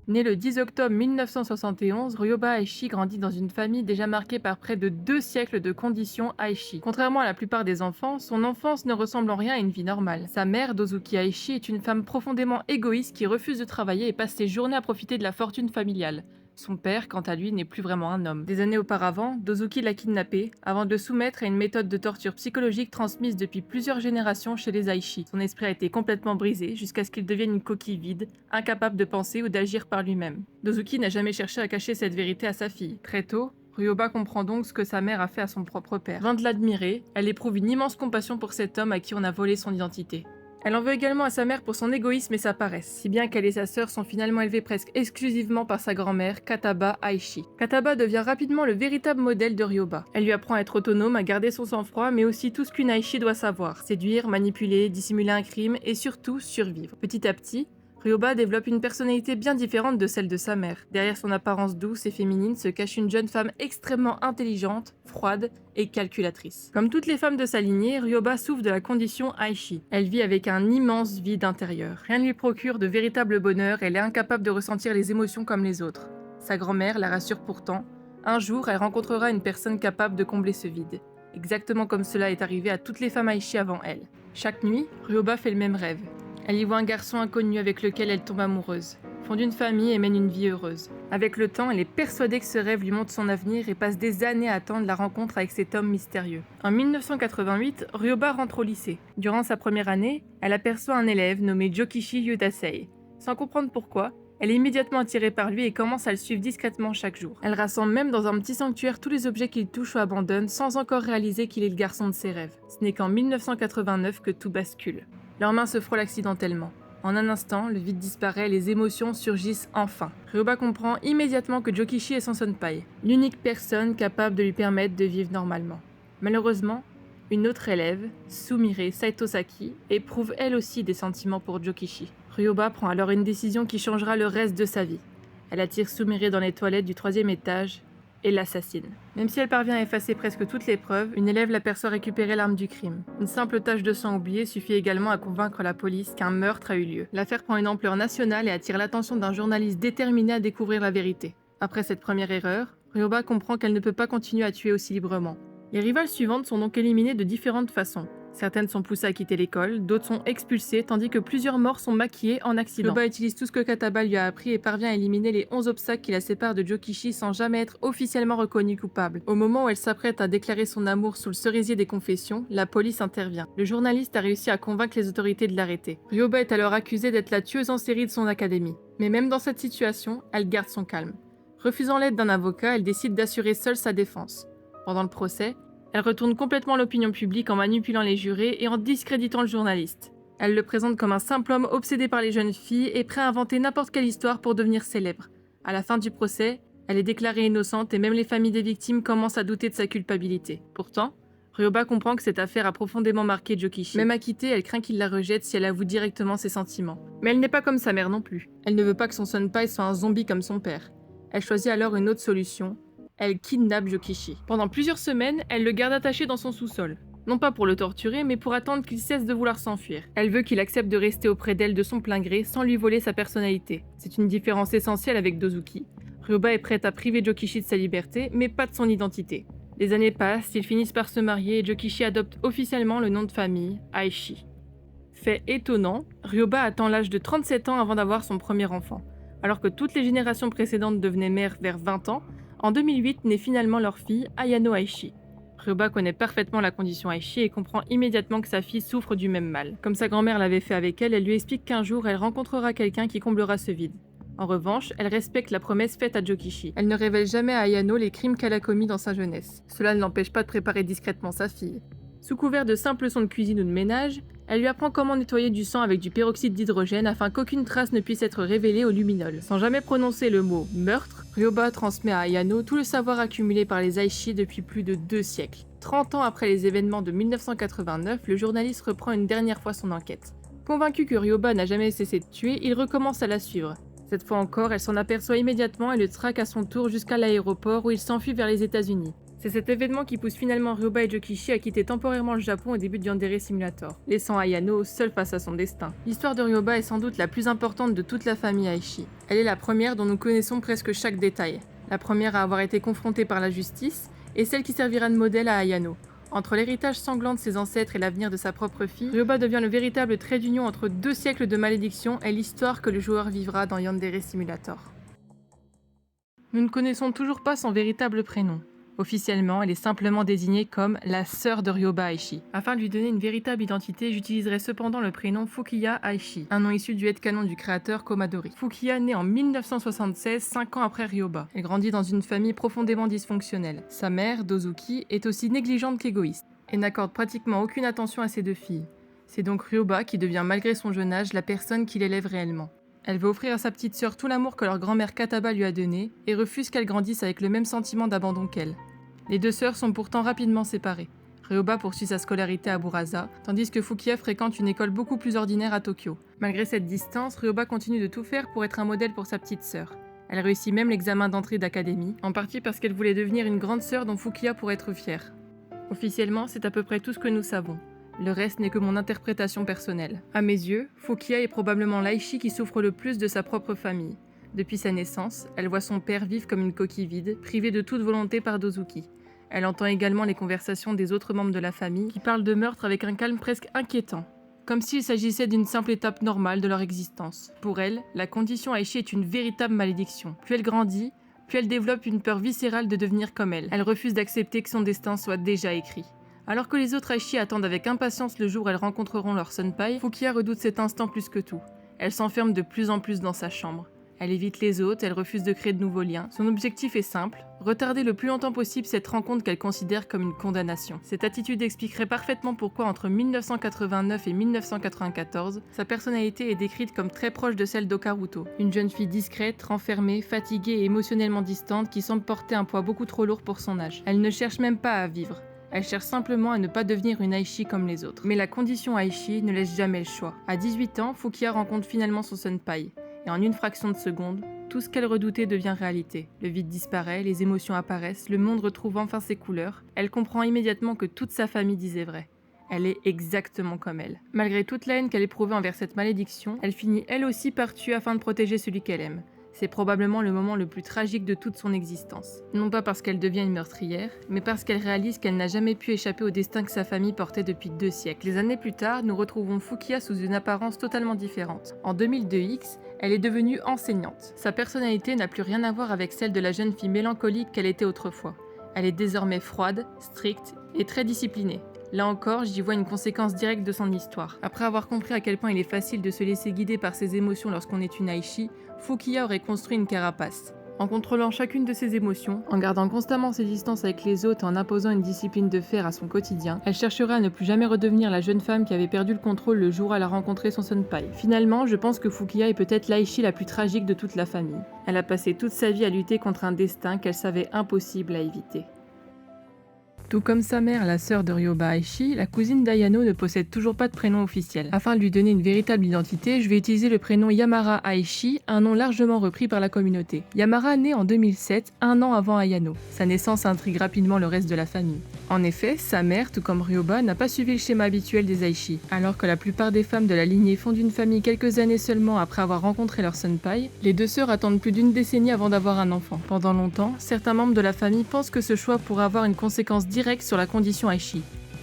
S2: Né le 10 octobre 1971, Ryoba Aishi grandit dans une famille déjà marquée par près de 2 siècles de conditions Aishi. Contrairement à la plupart des enfants, son enfance ne ressemble en rien à une vie normale. Sa mère, Dozuki Aishi, est une femme profondément égoïste qui refuse de travailler et passe ses journées à profiter de la fortune familiale. Son père, quant à lui, n'est plus vraiment un homme. Des années auparavant, Dozuki l'a kidnappé avant de le soumettre à une méthode de torture psychologique transmise depuis plusieurs générations chez les Aishi. Son esprit a été complètement brisé jusqu'à ce qu'il devienne une coquille vide, incapable de penser ou d'agir par lui-même. Dozuki n'a jamais cherché à cacher cette vérité à sa fille. Très tôt, Ryoba comprend donc ce que sa mère a fait à son propre père. Loin de l'admirer, elle éprouve une immense compassion pour cet homme à qui on a volé son identité. Elle en veut également à sa mère pour son égoïsme et sa paresse, si bien qu'elle et sa sœur sont finalement élevées presque exclusivement par sa grand-mère, Kataba Aishi. Kataba devient rapidement le véritable modèle de Ryoba. Elle lui apprend à être autonome, à garder son sang-froid, mais aussi tout ce qu'une Aishi doit savoir: séduire, manipuler, dissimuler un crime et surtout survivre. Petit à petit, Ryoba développe une personnalité bien différente de celle de sa mère. Derrière son apparence douce et féminine se cache une jeune femme extrêmement intelligente, froide et calculatrice. Comme toutes les femmes de sa lignée, Ryoba souffre de la condition Aishi. Elle vit avec un immense vide intérieur. Rien ne lui procure de véritable bonheur, elle est incapable de ressentir les émotions comme les autres. Sa grand-mère la rassure pourtant. Un jour, elle rencontrera une personne capable de combler ce vide. Exactement comme cela est arrivé à toutes les femmes Aishi avant elle. Chaque nuit, Ryoba fait le même rêve. Elle y voit un garçon inconnu avec lequel elle tombe amoureuse, fonde une famille et mène une vie heureuse. Avec le temps, elle est persuadée que ce rêve lui montre son avenir et passe des années à attendre la rencontre avec cet homme mystérieux. En 1988, Ryoba rentre au lycée. Durant sa première année, elle aperçoit un élève nommé Jokichi Yudasei. Sans comprendre pourquoi, elle est immédiatement attirée par lui et commence à le suivre discrètement chaque jour. Elle rassemble même dans un petit sanctuaire tous les objets qu'il touche ou abandonne sans encore réaliser qu'il est le garçon de ses rêves. Ce n'est qu'en 1989 que tout bascule. Leurs mains se frôlent accidentellement. En un instant, le vide disparaît, les émotions surgissent enfin. Ryoba comprend immédiatement que Jokichi est son senpai, l'unique personne capable de lui permettre de vivre normalement. Malheureusement, une autre élève, Sumire Saitosaki, éprouve elle aussi des sentiments pour Jokichi. Ryoba prend alors une décision qui changera le reste de sa vie. Elle attire Sumire dans les toilettes du 3e étage
S1: et l'assassine. Même si elle parvient à effacer presque toutes les preuves, une élève l'aperçoit récupérer l'arme du crime. Une simple tache de sang oubliée suffit également à convaincre la police qu'un meurtre a eu lieu. L'affaire prend une ampleur nationale et attire l'attention d'un journaliste déterminé à découvrir la vérité. Après cette première erreur, Ryoba comprend qu'elle ne peut pas continuer à tuer aussi librement. Les rivales suivantes sont donc éliminées de différentes façons. Certaines sont poussées à quitter l'école, d'autres sont expulsées, tandis que plusieurs morts sont maquillées en accident. Ryoba utilise tout ce que Kataba lui a appris et parvient à éliminer les 11 obstacles qui la séparent de Jokichi sans jamais être officiellement reconnue coupable. Au moment où elle s'apprête à déclarer son amour sous le cerisier des confessions, la police intervient. Le journaliste a réussi à convaincre les autorités de l'arrêter. Ryoba est alors accusée d'être la tueuse en série de son académie. Mais même dans cette situation, elle garde son calme. Refusant l'aide d'un avocat, elle décide d'assurer seule sa défense. Pendant le procès, elle retourne complètement l'opinion publique en manipulant les jurés et en discréditant le journaliste. Elle le présente comme un simple homme obsédé par les jeunes filles et prêt à inventer n'importe quelle histoire pour devenir célèbre. À la fin du procès, elle est déclarée innocente et même les familles des victimes commencent à douter de sa culpabilité. Pourtant, Ryoba comprend que cette affaire a profondément marqué Jokichi. Même acquittée, elle craint qu'il la rejette si elle avoue directement ses sentiments. Mais elle n'est pas comme sa mère non plus. Elle ne veut pas que son senpai soit un zombie comme son père. Elle choisit alors une autre solution. Elle kidnappe Jokichi. Pendant plusieurs semaines, elle le garde attaché dans son sous-sol. Non pas pour le torturer, mais pour attendre qu'il cesse de vouloir s'enfuir. Elle veut qu'il accepte de rester auprès d'elle de son plein gré sans lui voler sa personnalité. C'est une différence essentielle avec Dozuki. Ryoba est prête à priver Jokichi de sa liberté, mais pas de son identité. Les années passent, ils finissent par se marier et Jokichi adopte officiellement le nom de famille, Aishi. Fait étonnant, Ryoba attend l'âge de 37 ans avant d'avoir son premier enfant. Alors que toutes les générations précédentes devenaient mères vers 20 ans, en 2008 naît finalement leur fille, Ayano Aishi. Ryoba connaît parfaitement la condition Aishi et comprend immédiatement que sa fille souffre du même mal. Comme sa grand-mère l'avait fait avec elle, elle lui explique qu'un jour elle rencontrera quelqu'un qui comblera ce vide. En revanche, elle respecte la promesse faite à Jokichi. Elle ne révèle jamais à Ayano les crimes qu'elle a commis dans sa jeunesse. Cela ne l'empêche pas de préparer discrètement sa fille. Sous couvert de simples leçons de cuisine ou de ménage, elle lui apprend comment nettoyer du sang avec du peroxyde d'hydrogène afin qu'aucune trace ne puisse être révélée au luminol. Sans jamais prononcer le mot « meurtre », Ryoba transmet à Ayano tout le savoir accumulé par les Aishi depuis plus de 2 siècles. 30 ans après les événements de 1989, le journaliste reprend une dernière fois son enquête. Convaincu que Ryoba n'a jamais cessé de tuer, il recommence à la suivre. Cette fois encore, elle s'en aperçoit immédiatement et le traque à son tour jusqu'à l'aéroport où il s'enfuit vers les États-Unis. C'est cet événement qui pousse finalement Ryoba et Jokichi à quitter temporairement le Japon au début de Yandere Simulator, laissant Ayano seule face à son destin. L'histoire de Ryoba est sans doute la plus importante de toute la famille Aishi. Elle est la première dont nous connaissons presque chaque détail. La première à avoir été confrontée par la justice, et celle qui servira de modèle à Ayano. Entre l'héritage sanglant de ses ancêtres et l'avenir de sa propre fille, Ryoba devient le véritable trait d'union entre 2 siècles de malédiction et l'histoire que le joueur vivra dans Yandere Simulator. Nous ne connaissons toujours pas son véritable prénom. Officiellement, elle est simplement désignée comme la sœur de Ryoba Aishi. Afin de lui donner une véritable identité, j'utiliserai cependant le prénom Fukiya Aishi, un nom issu du headcanon du créateur Komadori. Fukiya naît en 1976, 5 ans après Ryoba. Elle grandit dans une famille profondément dysfonctionnelle. Sa mère, Dozuki, est aussi négligente qu'égoïste et n'accorde pratiquement aucune attention à ses 2 filles. C'est donc Ryoba qui devient malgré son jeune âge la personne qui l'élève réellement. Elle veut offrir à sa petite sœur tout l'amour que leur grand-mère Kataba lui a donné et refuse qu'elle grandisse avec le même sentiment d'abandon qu'elle. Les 2 sœurs sont pourtant rapidement séparées. Ryoba poursuit sa scolarité à Burasa, tandis que Fukiya fréquente une école beaucoup plus ordinaire à Tokyo. Malgré cette distance, Ryoba continue de tout faire pour être un modèle pour sa petite sœur. Elle réussit même l'examen d'entrée d'académie, en partie parce qu'elle voulait devenir une grande sœur dont Fukiya pourrait être fière. Officiellement, c'est à peu près tout ce que nous savons. Le reste n'est que mon interprétation personnelle. À mes yeux, Fukiya est probablement l'Aishi qui souffre le plus de sa propre famille. Depuis sa naissance, elle voit son père vivre comme une coquille vide, privée de toute volonté par Dozuki. Elle entend également les conversations des autres membres de la famille qui parlent de meurtre avec un calme presque inquiétant, comme s'il s'agissait d'une simple étape normale de leur existence. Pour elle, la condition Aishi est une véritable malédiction. Plus elle grandit, plus elle développe une peur viscérale de devenir comme elle. Elle refuse d'accepter que son destin soit déjà écrit. Alors que les autres Aishi attendent avec impatience le jour où elles rencontreront leur senpai, Fukiya redoute cet instant plus que tout. Elle s'enferme de plus en plus dans sa chambre. Elle évite les autres, elle refuse de créer de nouveaux liens. Son objectif est simple, retarder le plus longtemps possible cette rencontre qu'elle considère comme une condamnation. Cette attitude expliquerait parfaitement pourquoi entre 1989 et 1994, sa personnalité est décrite comme très proche de celle d'Okaruto. Une jeune fille discrète, renfermée, fatiguée et émotionnellement distante qui semble porter un poids beaucoup trop lourd pour son âge. Elle ne cherche même pas à vivre. Elle cherche simplement à ne pas devenir une Aishi comme les autres. Mais la condition Aishi ne laisse jamais le choix. À 18 ans, Fukiya rencontre finalement son senpai. Et en une fraction de seconde,
S2: tout ce qu'elle redoutait devient réalité. Le vide disparaît, les émotions apparaissent, le monde retrouve enfin ses couleurs. Elle comprend immédiatement que toute sa famille disait vrai. Elle est exactement comme elle. Malgré toute la haine qu'elle éprouvait envers cette malédiction, elle finit elle aussi par tuer afin de protéger celui qu'elle aime. C'est probablement le moment le plus tragique de toute son existence. Non pas parce qu'elle devient une meurtrière, mais parce qu'elle réalise qu'elle n'a jamais pu échapper au destin que sa famille portait depuis 2 siècles. Des années plus tard, nous retrouvons Fukiya sous une apparence totalement différente. En 2002X, elle est devenue enseignante. Sa personnalité n'a plus rien à voir avec celle de la jeune fille mélancolique qu'elle était autrefois. Elle est désormais froide, stricte et très disciplinée. Là encore, j'y vois une conséquence directe de son histoire. Après avoir compris à quel point il est facile de se laisser guider par ses émotions lorsqu'on est une Aishi, Fukiya aurait construit une carapace. En contrôlant chacune de ses émotions, en gardant constamment ses distances avec les autres et en imposant une discipline de fer à son quotidien, elle cherchera à ne plus jamais redevenir la jeune femme qui avait perdu le contrôle le jour où elle a rencontré son senpai. Finalement, je pense que Fukiya est peut-être l'Aishi la plus tragique de toute la famille. Elle a passé toute sa vie à lutter contre un destin qu'elle savait impossible à éviter. Tout comme sa mère, la sœur de Ryoba Aishi, la cousine d'Ayano ne possède toujours pas de prénom officiel. Afin de lui donner une véritable identité, je vais utiliser le prénom Yamara Aishi, un nom largement repris par la communauté. Yamara naît en 2007, un an avant Ayano. Sa naissance intrigue rapidement le reste de la famille. En effet, sa mère, tout comme Ryoba, n'a pas suivi le schéma habituel des Aishi. Alors que la plupart des femmes de la lignée fondent une famille quelques années seulement après avoir rencontré leur senpai, les deux sœurs attendent plus d'une décennie avant d'avoir un enfant. Pendant longtemps, certains membres de la famille pensent que ce choix pourrait avoir une conséquence directe sur la condition Aishi.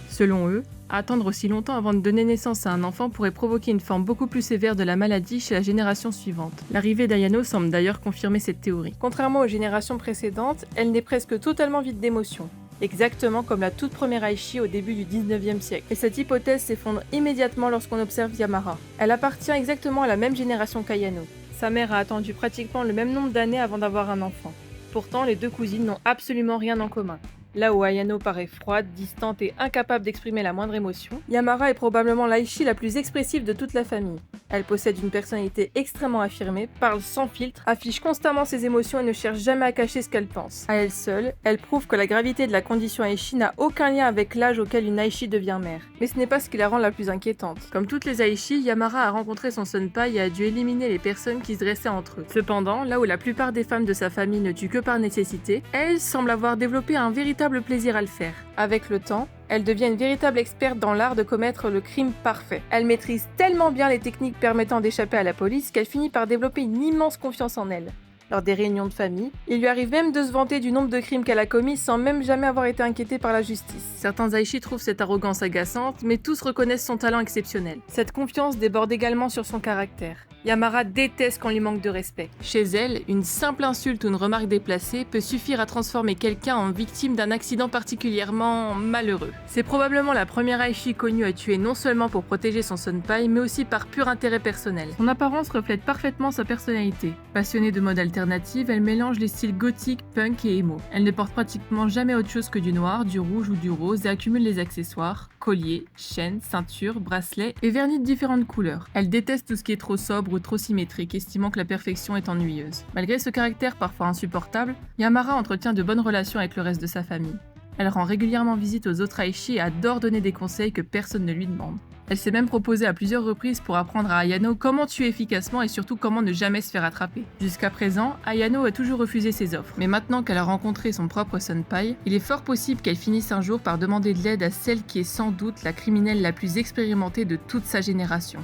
S2: Selon eux, attendre aussi longtemps avant de donner naissance à un enfant pourrait provoquer une forme beaucoup plus sévère de la maladie chez la génération suivante. L'arrivée d'Ayano semble d'ailleurs confirmer cette théorie. Contrairement aux générations précédentes, elle n'est presque totalement vide d'émotions. Exactement comme la toute première Aishi au début du 19e siècle. Et cette hypothèse s'effondre immédiatement lorsqu'on observe Yamara. Elle appartient exactement à la même génération qu'Ayano. Sa mère a attendu pratiquement le même nombre d'années avant d'avoir un enfant. Pourtant, les deux cousines n'ont absolument rien en commun. Là où Ayano paraît froide, distante et incapable d'exprimer la moindre émotion, Yamara est probablement l'Aishi la plus expressive de toute la famille. Elle possède une personnalité extrêmement affirmée, parle sans filtre, affiche constamment ses émotions et ne cherche jamais à cacher ce qu'elle pense. À elle seule, elle prouve que la gravité de la condition Aishi n'a aucun lien avec l'âge auquel une Aishi devient mère. Mais ce n'est pas ce qui la rend la plus inquiétante. Comme toutes les Aishi, Yamara a rencontré son senpai et a dû éliminer les personnes qui se dressaient entre eux. Cependant, là où la plupart des femmes de sa famille ne tuent que par nécessité, elle semble avoir développé un véritable plaisir à le faire. Avec le temps, elle devient une véritable experte dans l'art de commettre le crime parfait. Elle maîtrise tellement bien les techniques permettant d'échapper à la police qu'elle finit par développer une immense confiance en elle. Lors des réunions de famille, il lui arrive même de se vanter du nombre de crimes qu'elle a commis sans même jamais avoir été inquiétée par la justice. Certains Aishi trouvent cette arrogance agaçante, mais tous reconnaissent son talent exceptionnel. Cette confiance déborde également sur son caractère. Yamara déteste qu'on lui manque de respect. Chez elle, une simple insulte ou une remarque déplacée peut suffire à transformer quelqu'un en victime d'un accident particulièrement malheureux. C'est probablement la première Aishi connue à tuer non seulement pour protéger son senpai, mais aussi par pur intérêt personnel. Son apparence reflète parfaitement sa personnalité. Passionnée de mode alternative, elle mélange les styles gothique, punk et emo. Elle ne porte pratiquement jamais autre chose que du noir, du rouge ou du rose et accumule les accessoires, colliers, chaînes, ceintures, bracelets et vernis de différentes couleurs. Elle déteste tout ce qui est trop sobre ou trop symétrique, estimant que la perfection est ennuyeuse. Malgré ce caractère parfois insupportable, Yamara entretient de bonnes relations avec le reste de sa famille. Elle rend régulièrement visite aux autres Aishi et adore donner des conseils que personne ne lui demande. Elle s'est même proposée à plusieurs reprises pour apprendre à Ayano comment tuer efficacement et surtout comment ne jamais se faire attraper. Jusqu'à présent, Ayano a toujours refusé ses offres, mais maintenant qu'elle a rencontré son propre senpai, il est fort possible qu'elle finisse un jour par demander de l'aide à celle qui est sans doute la criminelle la plus expérimentée de toute sa génération.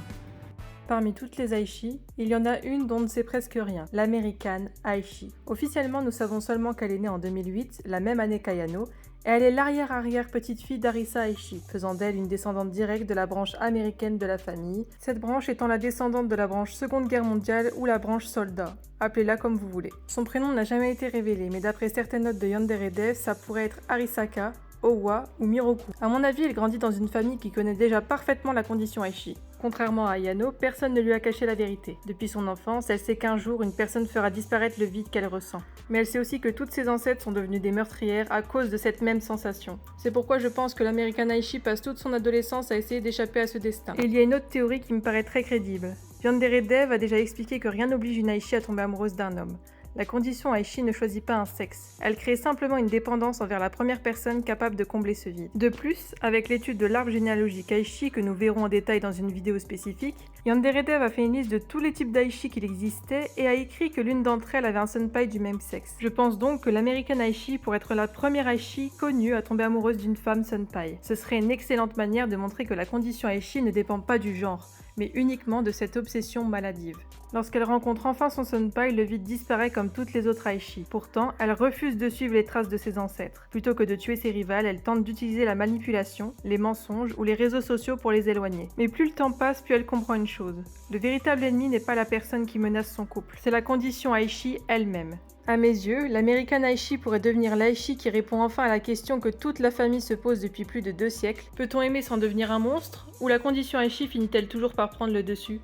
S2: Parmi toutes les Aishi, il y en a une dont on ne sait presque rien, l'American Aishi. Officiellement, nous savons seulement qu'elle est née en 2008, la même année qu'Ayano, et elle est l'arrière-arrière-petite-fille d'Arisa Aishi, faisant d'elle une descendante directe de la branche américaine de la famille, cette branche étant la descendante de la branche Seconde Guerre mondiale ou la branche soldat. Appelez-la comme vous voulez. Son prénom n'a jamais été révélé, mais d'après certaines notes de Yandere Dev, ça pourrait être Arisaka, Owa ou Miroku. À mon avis, elle grandit dans une famille qui connaît déjà parfaitement la condition Aishi. Contrairement à Ayano, personne ne lui a caché la vérité. Depuis son enfance, elle sait qu'un jour, une personne fera disparaître le vide qu'elle ressent. Mais elle sait aussi que toutes ses ancêtres sont devenues des meurtrières à cause de cette même sensation. C'est pourquoi je pense que l'American Aishi passe toute son adolescence à essayer d'échapper à ce destin. Et il y a une autre théorie qui me paraît très crédible. Yandere Dev a déjà expliqué que rien n'oblige une Aishi à tomber amoureuse d'un homme.
S1: La condition Aishi ne choisit pas un sexe. Elle crée simplement une dépendance envers la première personne capable de combler ce vide. De plus, avec l'étude de l'arbre généalogique Aishi que nous verrons en détail dans une vidéo spécifique, Yandere Dev a fait une liste de tous les types d'Aishi qu'il existait et a écrit que l'une d'entre elles avait un senpai du même sexe. Je pense donc que l'American Aishi pourrait être la première Aishi connue à tomber amoureuse d'une femme senpai. Ce serait une excellente manière de montrer que la condition Aishi ne dépend pas du genre, mais uniquement de cette obsession maladive. Lorsqu'elle rencontre enfin son senpai, le vide disparaît comme toutes les autres Aishi. Pourtant, elle refuse de suivre les traces de ses ancêtres. Plutôt que de tuer ses rivales, elle tente d'utiliser la manipulation, les mensonges ou les réseaux sociaux pour les éloigner. Mais plus le temps passe, plus elle comprend une chose. Le véritable ennemi n'est pas la personne qui menace son couple, c'est la condition Aishi elle-même. À mes yeux, l'American Aishi pourrait devenir l'Aishi qui répond enfin à la question que toute la famille se pose depuis plus de 2 siècles. Peut-on aimer sans devenir un monstre? Ou la condition Aishi finit-elle toujours par prendre le dessus?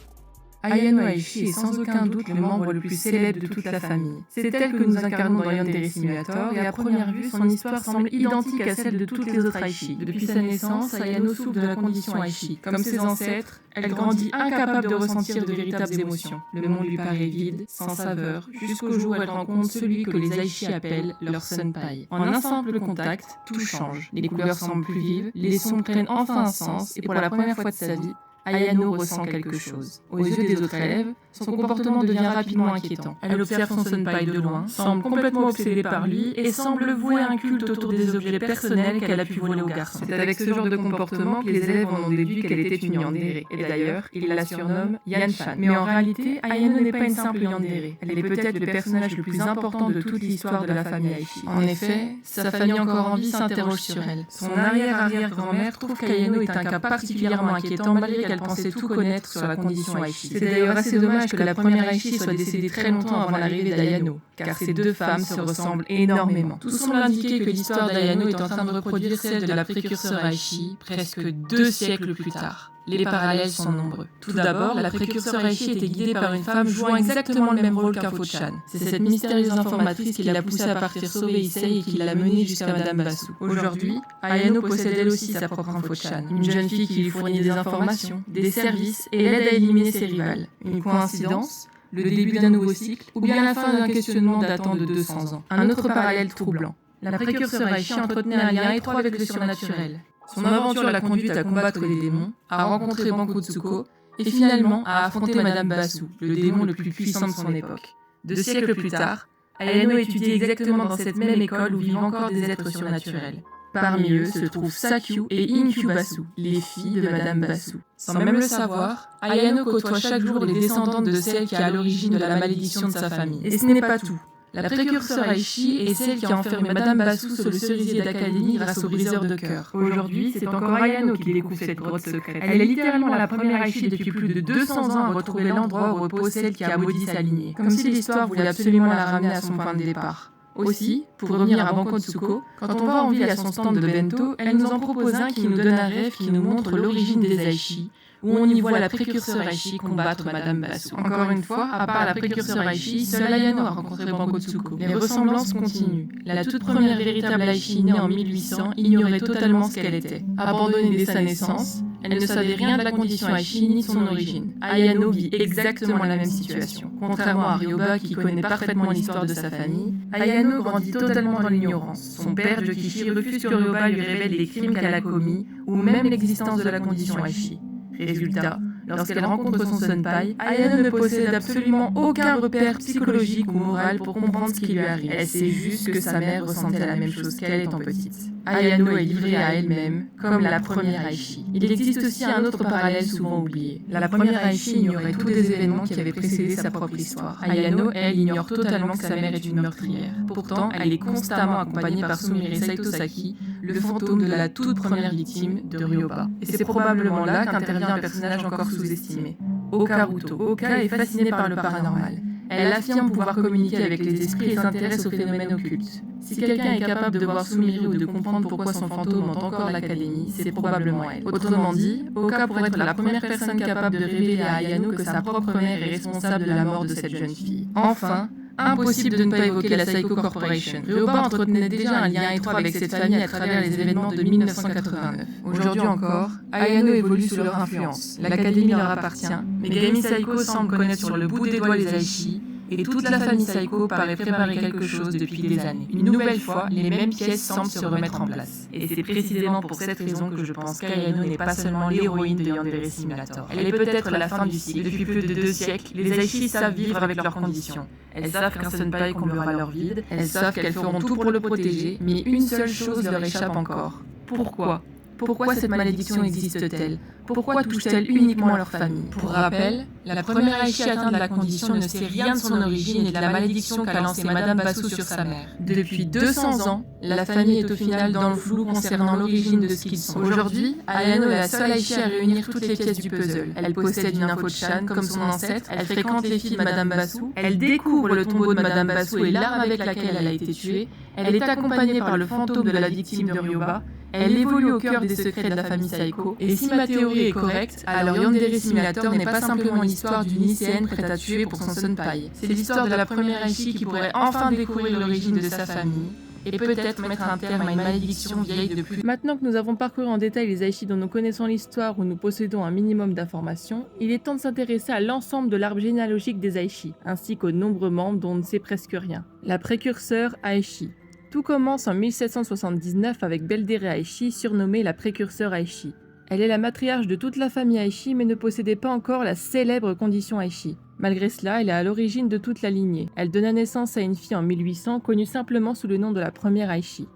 S2: Ayano Aishi est sans aucun doute le membre le plus célèbre de toute la famille. C'est elle que nous incarnons dans Yandere Simulator et à première vue, son histoire semble identique à celle de toutes les autres Aishi. Depuis sa naissance, Ayano souffre de la condition Aishi. Comme ses ancêtres, elle grandit incapable de ressentir de véritables émotions. Le monde lui paraît vide, sans saveur, jusqu'au jour où elle rencontre celui que les Aishi appellent leur senpai. En un simple contact, tout change. Les couleurs semblent plus vives, les sons prennent enfin un sens et pour la première fois de sa vie, Ayano ressent quelque chose. Aux yeux des autres élèves, son comportement devient rapidement inquiétant. Elle observe son senpai de loin, semble complètement obsédée par lui et semble vouer un culte autour des objets personnels qu'elle a pu voler aux garçons. C'est avec ce genre de comportement que les élèves en ont déduit qu'elle était une yandere. Et d'ailleurs, ils la surnomment Yanfan. Mais en réalité, Ayano n'est pas une simple yandere. Elle est peut-être le personnage le plus important de toute l'histoire de la famille Aishi. En effet, sa famille encore en vie s'interroge sur elle. Son arrière-arrière-grand-mère trouve qu'Ayano est un cas particulièrement inquiétant malgré qu'elle pensait tout connaître sur la condition Aishi. C'est d'ailleurs assez dommage que la première Aishi soit décédée très longtemps avant l'arrivée d'Ayano, car ces deux femmes se ressemblent énormément. Tout semble indiquer que l'histoire d'Ayano est en train de reproduire celle de la précurseur Aishi, presque 2 siècles plus tard. Les parallèles sont nombreux. Tout d'abord, la précurseur Aishi était guidée par une femme jouant exactement le même rôle qu'un Fo-chan. C'est cette mystérieuse informatrice qui l'a poussée à partir sauver Issei et qui l'a menée jusqu'à Madame Basu. Aujourd'hui, Ayano possède elle aussi sa propre Fo-chan, une jeune fille qui lui fournit des informations, des services et l'aide à éliminer ses rivales. Une coïncidence ? Le début d'un nouveau cycle, ou bien la fin d'un questionnement datant de 200 ans. Un autre parallèle troublant. La précurseur Aishi entretenait un lien étroit avec le surnaturel. Son aventure l'a conduite à combattre les démons, à rencontrer Banko Tsuko, et finalement à affronter Madame Basu, le démon le plus puissant de son époque. 2 siècles plus tard, Ayano étudie exactement dans cette même école où vivent encore des êtres surnaturels. Parmi eux se trouvent Sakyu et Inkyu Basu, les filles de Madame Basu. Sans même le savoir, Ayano côtoie chaque jour les descendantes de celle qui est à l'origine de la malédiction de sa famille. Et ce n'est pas tout. La précurseur Aishi est celle qui a enfermé Madame Basu sur le cerisier d'Académie grâce au briseur de cœur. Aujourd'hui, c'est encore Ayano qui découvre cette grotte secrète. Elle est littéralement la première Aishi depuis plus de 200 ans à retrouver l'endroit où repose celle qui a maudit sa lignée. Comme si l'histoire voulait absolument la ramener à son point de départ. Aussi, pour revenir à Banko Tsuko, quand on va en ville à son stand de bento, elle nous en propose un qui nous donne un rêve qui nous montre l'origine des Aishi, où on y voit la précurseur Aishi combattre Madame Basu. Encore une fois, à part la précurseur Aishi, seul Ayano a rencontré Banko Tsuko. Les ressemblances continuent. La toute première véritable Aishi née en 1800 ignorait totalement ce qu'elle était. Abandonnée dès sa naissance, elle ne savait rien de la condition Aishi ni de son origine. Ayano vit exactement la même situation. Contrairement à Ryoba qui connaît parfaitement l'histoire de sa famille, Ayano grandit totalement dans l'ignorance. Son père, Jokichi, refuse que Ryoba lui révèle les crimes qu'elle a commis ou même l'existence de la condition Aishi. Résultat, lorsqu'elle rencontre son senpai, Ayano ne possède absolument aucun repère psychologique ou moral pour comprendre ce qui lui arrive. Elle sait juste que sa mère ressentait la même chose qu'elle étant petite. Ayano est livrée à elle-même, comme la première Aishi. Il existe aussi un autre parallèle souvent oublié. La première Aishi ignorait tous les événements qui avaient précédé sa propre histoire. Ayano, elle, ignore totalement que sa mère est une meurtrière. Pourtant, elle est constamment accompagnée par Sumire Saitosaki, le fantôme de la toute première victime de Ryoba. Et c'est probablement là qu'intervient un personnage encore sous-estimé. Okaruto. Oka est fascinée par le paranormal. Elle affirme pouvoir communiquer avec les esprits et s'intéresse aux phénomènes occultes. Si quelqu'un est capable de voir Sumire ou de comprendre pourquoi son fantôme hante encore l'Académie, c'est probablement elle. Autrement dit, Oka pourrait être la première personne capable de révéler à Ayano que sa propre mère est responsable de la mort de cette jeune fille. Enfin, impossible de ne pas évoquer la Psycho Corporation. Ryoba entretenait déjà un lien étroit avec cette famille à travers les événements de 1989. Aujourd'hui encore, Ayano évolue sous leur influence. L'Académie leur appartient, mais Gami Saiko semble connaître sur le bout des doigts les Aishi et toute la famille Saiko paraît préparer quelque chose depuis des années. Une nouvelle fois, les mêmes pièces semblent se remettre en place. Et c'est précisément pour cette raison que je pense qu'Ayano n'est pas seulement l'héroïne de Yandere Simulator. Elle est peut-être la fin du cycle. Depuis plus de 2 siècles, les Aishi savent vivre avec leurs conditions. Elles savent qu'un Senpai comblera leur vide, elles savent qu'elles feront tout pour le protéger, mais une seule chose leur échappe encore. Pourquoi ? Pourquoi cette malédiction existe-t-elle? Pourquoi touche-t-elle uniquement leur famille? Pour rappel, la première Aishi atteinte de la condition ne sait rien de son origine et de la malédiction qu'a lancée Madame Basu sur sa mère. Depuis 200 ans, la famille est au final dans le flou concernant l'origine de ce qu'ils sont. Aujourd'hui, Ayano est la seule Aishi à réunir toutes les pièces du puzzle. Elle possède une info de Shan comme son ancêtre, elle fréquente les filles de Madame Basu, elle découvre le tombeau de Madame Basu et l'arme avec laquelle elle a été tuée, elle est accompagnée par le fantôme de la victime de Ryoba, elle évolue au cœur des secrets de la famille Saiko, et si ma théorie est correcte, alors Yandere Simulator n'est pas simplement l'histoire d'une lycéenne prête à tuer pour son senpai. C'est l'histoire de la première Aishi qui pourrait enfin découvrir l'origine de sa famille, et peut-être mettre un terme à une malédiction vieille de plus.
S1: Maintenant que nous avons parcouru en détail les Aishi dont nous connaissons l'histoire ou nous possédons un minimum d'informations, il est temps de s'intéresser à l'ensemble de l'arbre généalogique des Aishi, ainsi qu'aux nombreux membres dont on ne sait presque rien. La précurseur Aishi. Tout commence en 1779 avec Beldere Aishi, surnommée la précurseur Aishi. Elle est la matriarche de toute la famille Aishi mais ne possédait pas encore la célèbre condition Aishi. Malgré cela, elle est à l'origine de toute la lignée. Elle donna naissance à une fille en 1800 connue simplement sous le nom de la première Aishi.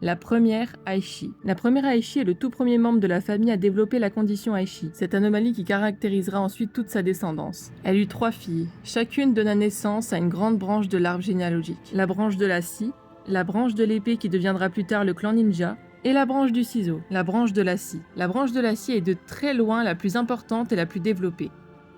S1: La première Aishi. La première Aishi est le tout premier membre de la famille à développer la condition Aishi, cette anomalie qui caractérisera ensuite toute sa descendance. Elle eut 3 filles. Chacune donna naissance à une grande branche de l'arbre généalogique. La branche de la scie, la branche de l'épée qui deviendra plus tard le clan ninja, et la branche du ciseau, la branche de la scie. La branche de la scie est de très loin la plus importante et la plus développée.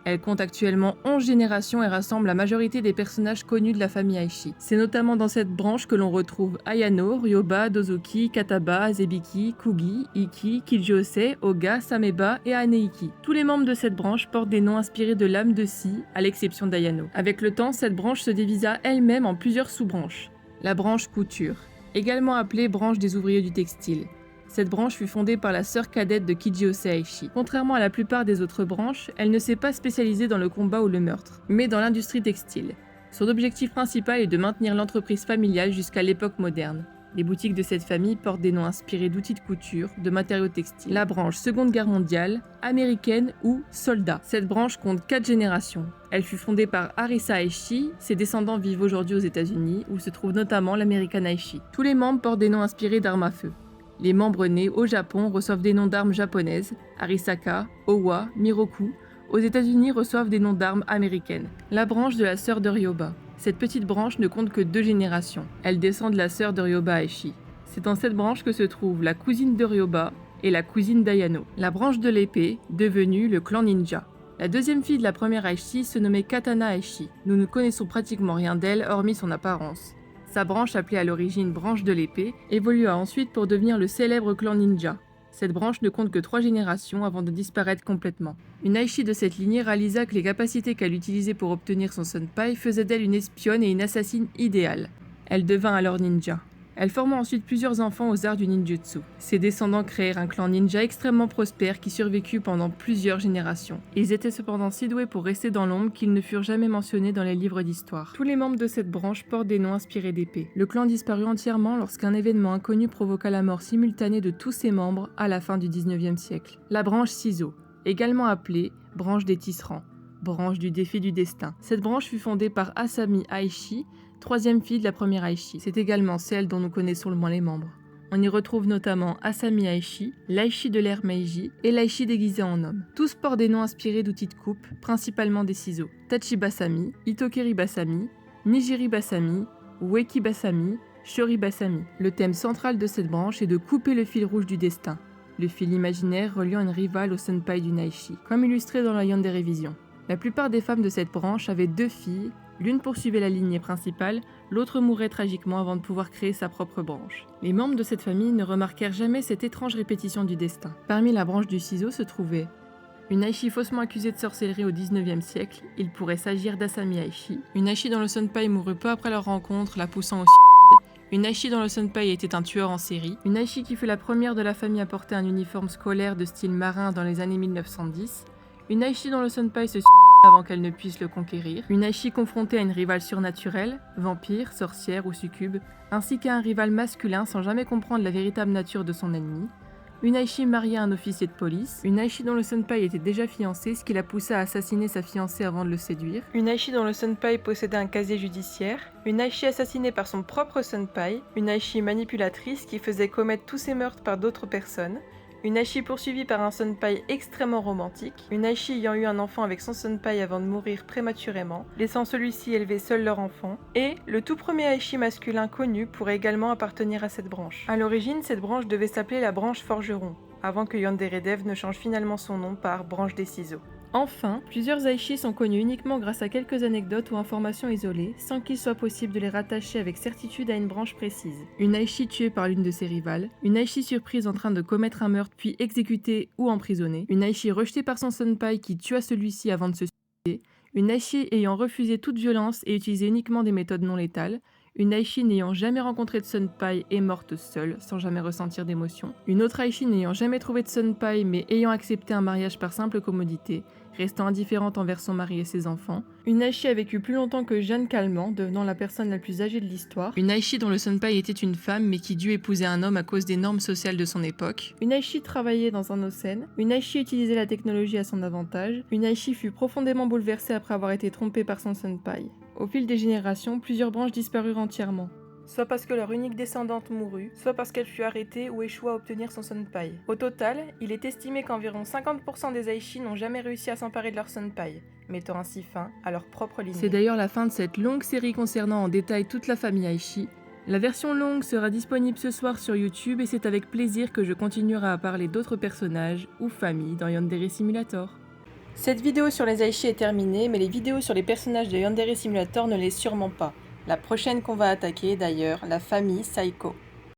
S1: Elle compte actuellement 11 générations et rassemble la majorité des personnages connus de la famille Aishi. C'est notamment dans cette branche que l'on retrouve Ayano, Ryoba, Dozuki, Kataba, Azebiki, Kugi, Iki, Kijose, Oga, Sameba et Aneiki. Tous les membres de cette branche portent des noms inspirés de l'âme de scie, à l'exception d'Ayano. Avec le temps, cette branche se divisa elle-même en plusieurs sous-branches. La branche couture, également appelée branche des ouvriers du textile. Cette branche fut fondée par la sœur cadette de Kijose Aishi. Contrairement à la plupart des autres branches, elle ne s'est pas spécialisée dans le combat ou le meurtre, mais dans l'industrie textile. Son objectif principal est de maintenir l'entreprise familiale jusqu'à l'époque moderne. Les boutiques de cette famille portent des noms inspirés d'outils de couture, de matériaux textiles. La branche Seconde Guerre mondiale, américaine ou soldat. Cette branche compte 4 générations. Elle fut fondée par Arisa Aishi, ses descendants vivent aujourd'hui aux États-Unis, où se trouve notamment l'American Aishi. Tous les membres portent des noms inspirés d'armes à feu. Les membres nés au Japon reçoivent des noms d'armes japonaises, Arisaka, Owa, Miroku. Aux États-Unis reçoivent des noms d'armes américaines. La branche de la sœur de Ryoba. Cette petite branche ne compte que 2 générations. Elle descend de la sœur de Ryoba Aishi. C'est dans cette branche que se trouve la cousine de Ryoba et la cousine d'Ayano. La branche de l'épée, devenue le clan ninja. La deuxième fille de la première Aishi se nommait Katana Aishi. Nous ne connaissons pratiquement rien d'elle hormis son apparence. Sa branche, appelée à l'origine branche de l'épée, évolua ensuite pour devenir le célèbre clan ninja. Cette branche ne compte que 3 générations avant de disparaître complètement. Une Aishi de cette lignée réalisa que les capacités qu'elle utilisait pour obtenir son senpai faisaient d'elle une espionne et une assassine idéale. Elle devint alors ninja. Elle forma ensuite plusieurs enfants aux arts du ninjutsu. Ses descendants créèrent un clan ninja extrêmement prospère qui survécut pendant plusieurs générations. Ils étaient cependant si doués pour rester dans l'ombre qu'ils ne furent jamais mentionnés dans les livres d'histoire. Tous les membres de cette branche portent des noms inspirés d'épées. Le clan disparut entièrement lorsqu'un événement inconnu provoqua la mort simultanée de tous ses membres à la fin du 19e siècle. La branche ciseau, également appelée branche des tisserands, branche du défi du destin. Cette branche fut fondée par Asami Aishi, 3e fille de la première Aishi. C'est également celle dont nous connaissons le moins les membres. On y retrouve notamment Asami Aishi, l'Aishi de l'ère Meiji et l'Aishi déguisé en homme. Tous portent des noms inspirés d'outils de coupe, principalement des ciseaux. Tachi Basami, Itokeri Basami, Nijiri Basami, Ueki Basami, Shori Basami. Le thème central de cette branche est de couper le fil rouge du destin, le fil imaginaire reliant une rivale au senpai du Aishi, comme illustré dans la Yandere Vision. La plupart des femmes de cette branche avaient 2 filles. L'une poursuivait la lignée principale, l'autre mourait tragiquement avant de pouvoir créer sa propre branche. Les membres de cette famille ne remarquèrent jamais cette étrange répétition du destin. Parmi la branche du ciseau se trouvait une Aishi faussement accusée de sorcellerie au 19e siècle, il pourrait s'agir d'Asami Aishi. Une Aishi dont le senpai mourut peu après leur rencontre, la poussant au suicide. Une Aishi dont le senpai était un tueur en série. Une Aishi qui fut la première de la famille à porter un uniforme scolaire de style marin dans les années 1910.
S2: Une Aishi dont le senpai se avant qu'elle ne puisse le conquérir, une Aishi confrontée à une rivale surnaturelle, vampire, sorcière ou succube, ainsi qu'à un rival masculin sans jamais comprendre la véritable nature de son ennemi, une Aishi mariée à un officier de police, une Aishi dont le senpai était déjà fiancé, ce qui la poussa à assassiner sa fiancée avant de le séduire, une Aishi dont le senpai possédait un casier judiciaire, une Aishi assassinée par son propre senpai, une Aishi manipulatrice qui faisait commettre tous ses meurtres par d'autres personnes, une Aishi poursuivie par un senpai extrêmement romantique, une Aishi ayant eu un enfant avec son senpai avant de mourir prématurément, laissant celui-ci élever seul leur enfant, et le tout premier Aishi masculin connu pourrait également appartenir à cette branche. A l'origine, cette branche devait s'appeler la branche Forgeron, avant que Yandere Dev ne change finalement son nom par branche des ciseaux. Enfin, plusieurs Aishi sont connus uniquement grâce à quelques anecdotes ou informations isolées, sans qu'il soit possible de les rattacher avec certitude à une branche précise. Une Aishi tuée par l'une de ses rivales, une Aishi surprise en train de commettre un meurtre puis exécutée ou emprisonnée, une Aishi rejetée par son senpai qui tua celui-ci avant de se suicider, une Aishi ayant refusé toute violence et utilisé uniquement des méthodes non létales, une Aishi n'ayant jamais rencontré de senpai et morte seule, sans jamais ressentir d'émotion, une autre Aishi n'ayant jamais trouvé de senpai mais ayant accepté un mariage par simple commodité, restant indifférente envers son mari et ses enfants, une Aishi a vécu plus longtemps que Jeanne Calment, devenant la personne la plus âgée de l'histoire, une Aishi dont le senpai était une femme mais qui dut épouser un homme à cause des normes sociales de son époque, une Aishi travaillait dans un Osen, une Aishi utilisait la technologie à son avantage, une Aishi fut profondément bouleversée après avoir été trompée par son senpai. Au fil des générations, plusieurs branches disparurent entièrement. Soit parce que leur unique descendante mourut, soit parce qu'elle fut arrêtée ou échoua à obtenir son senpai. Au total, il est estimé qu'environ 50% des Aishi n'ont jamais réussi à s'emparer de leur senpai, mettant ainsi fin à leur propre lignée. C'est d'ailleurs la fin de cette longue série concernant en détail toute la famille Aishi. La version longue sera disponible ce soir sur YouTube et c'est avec plaisir que je continuerai à parler d'autres personnages ou familles dans Yandere Simulator. Cette vidéo sur les Aishi est terminée, mais les vidéos sur les personnages de Yandere Simulator ne l'est sûrement pas. La prochaine qu'on va attaquer est d'ailleurs la famille Saiko.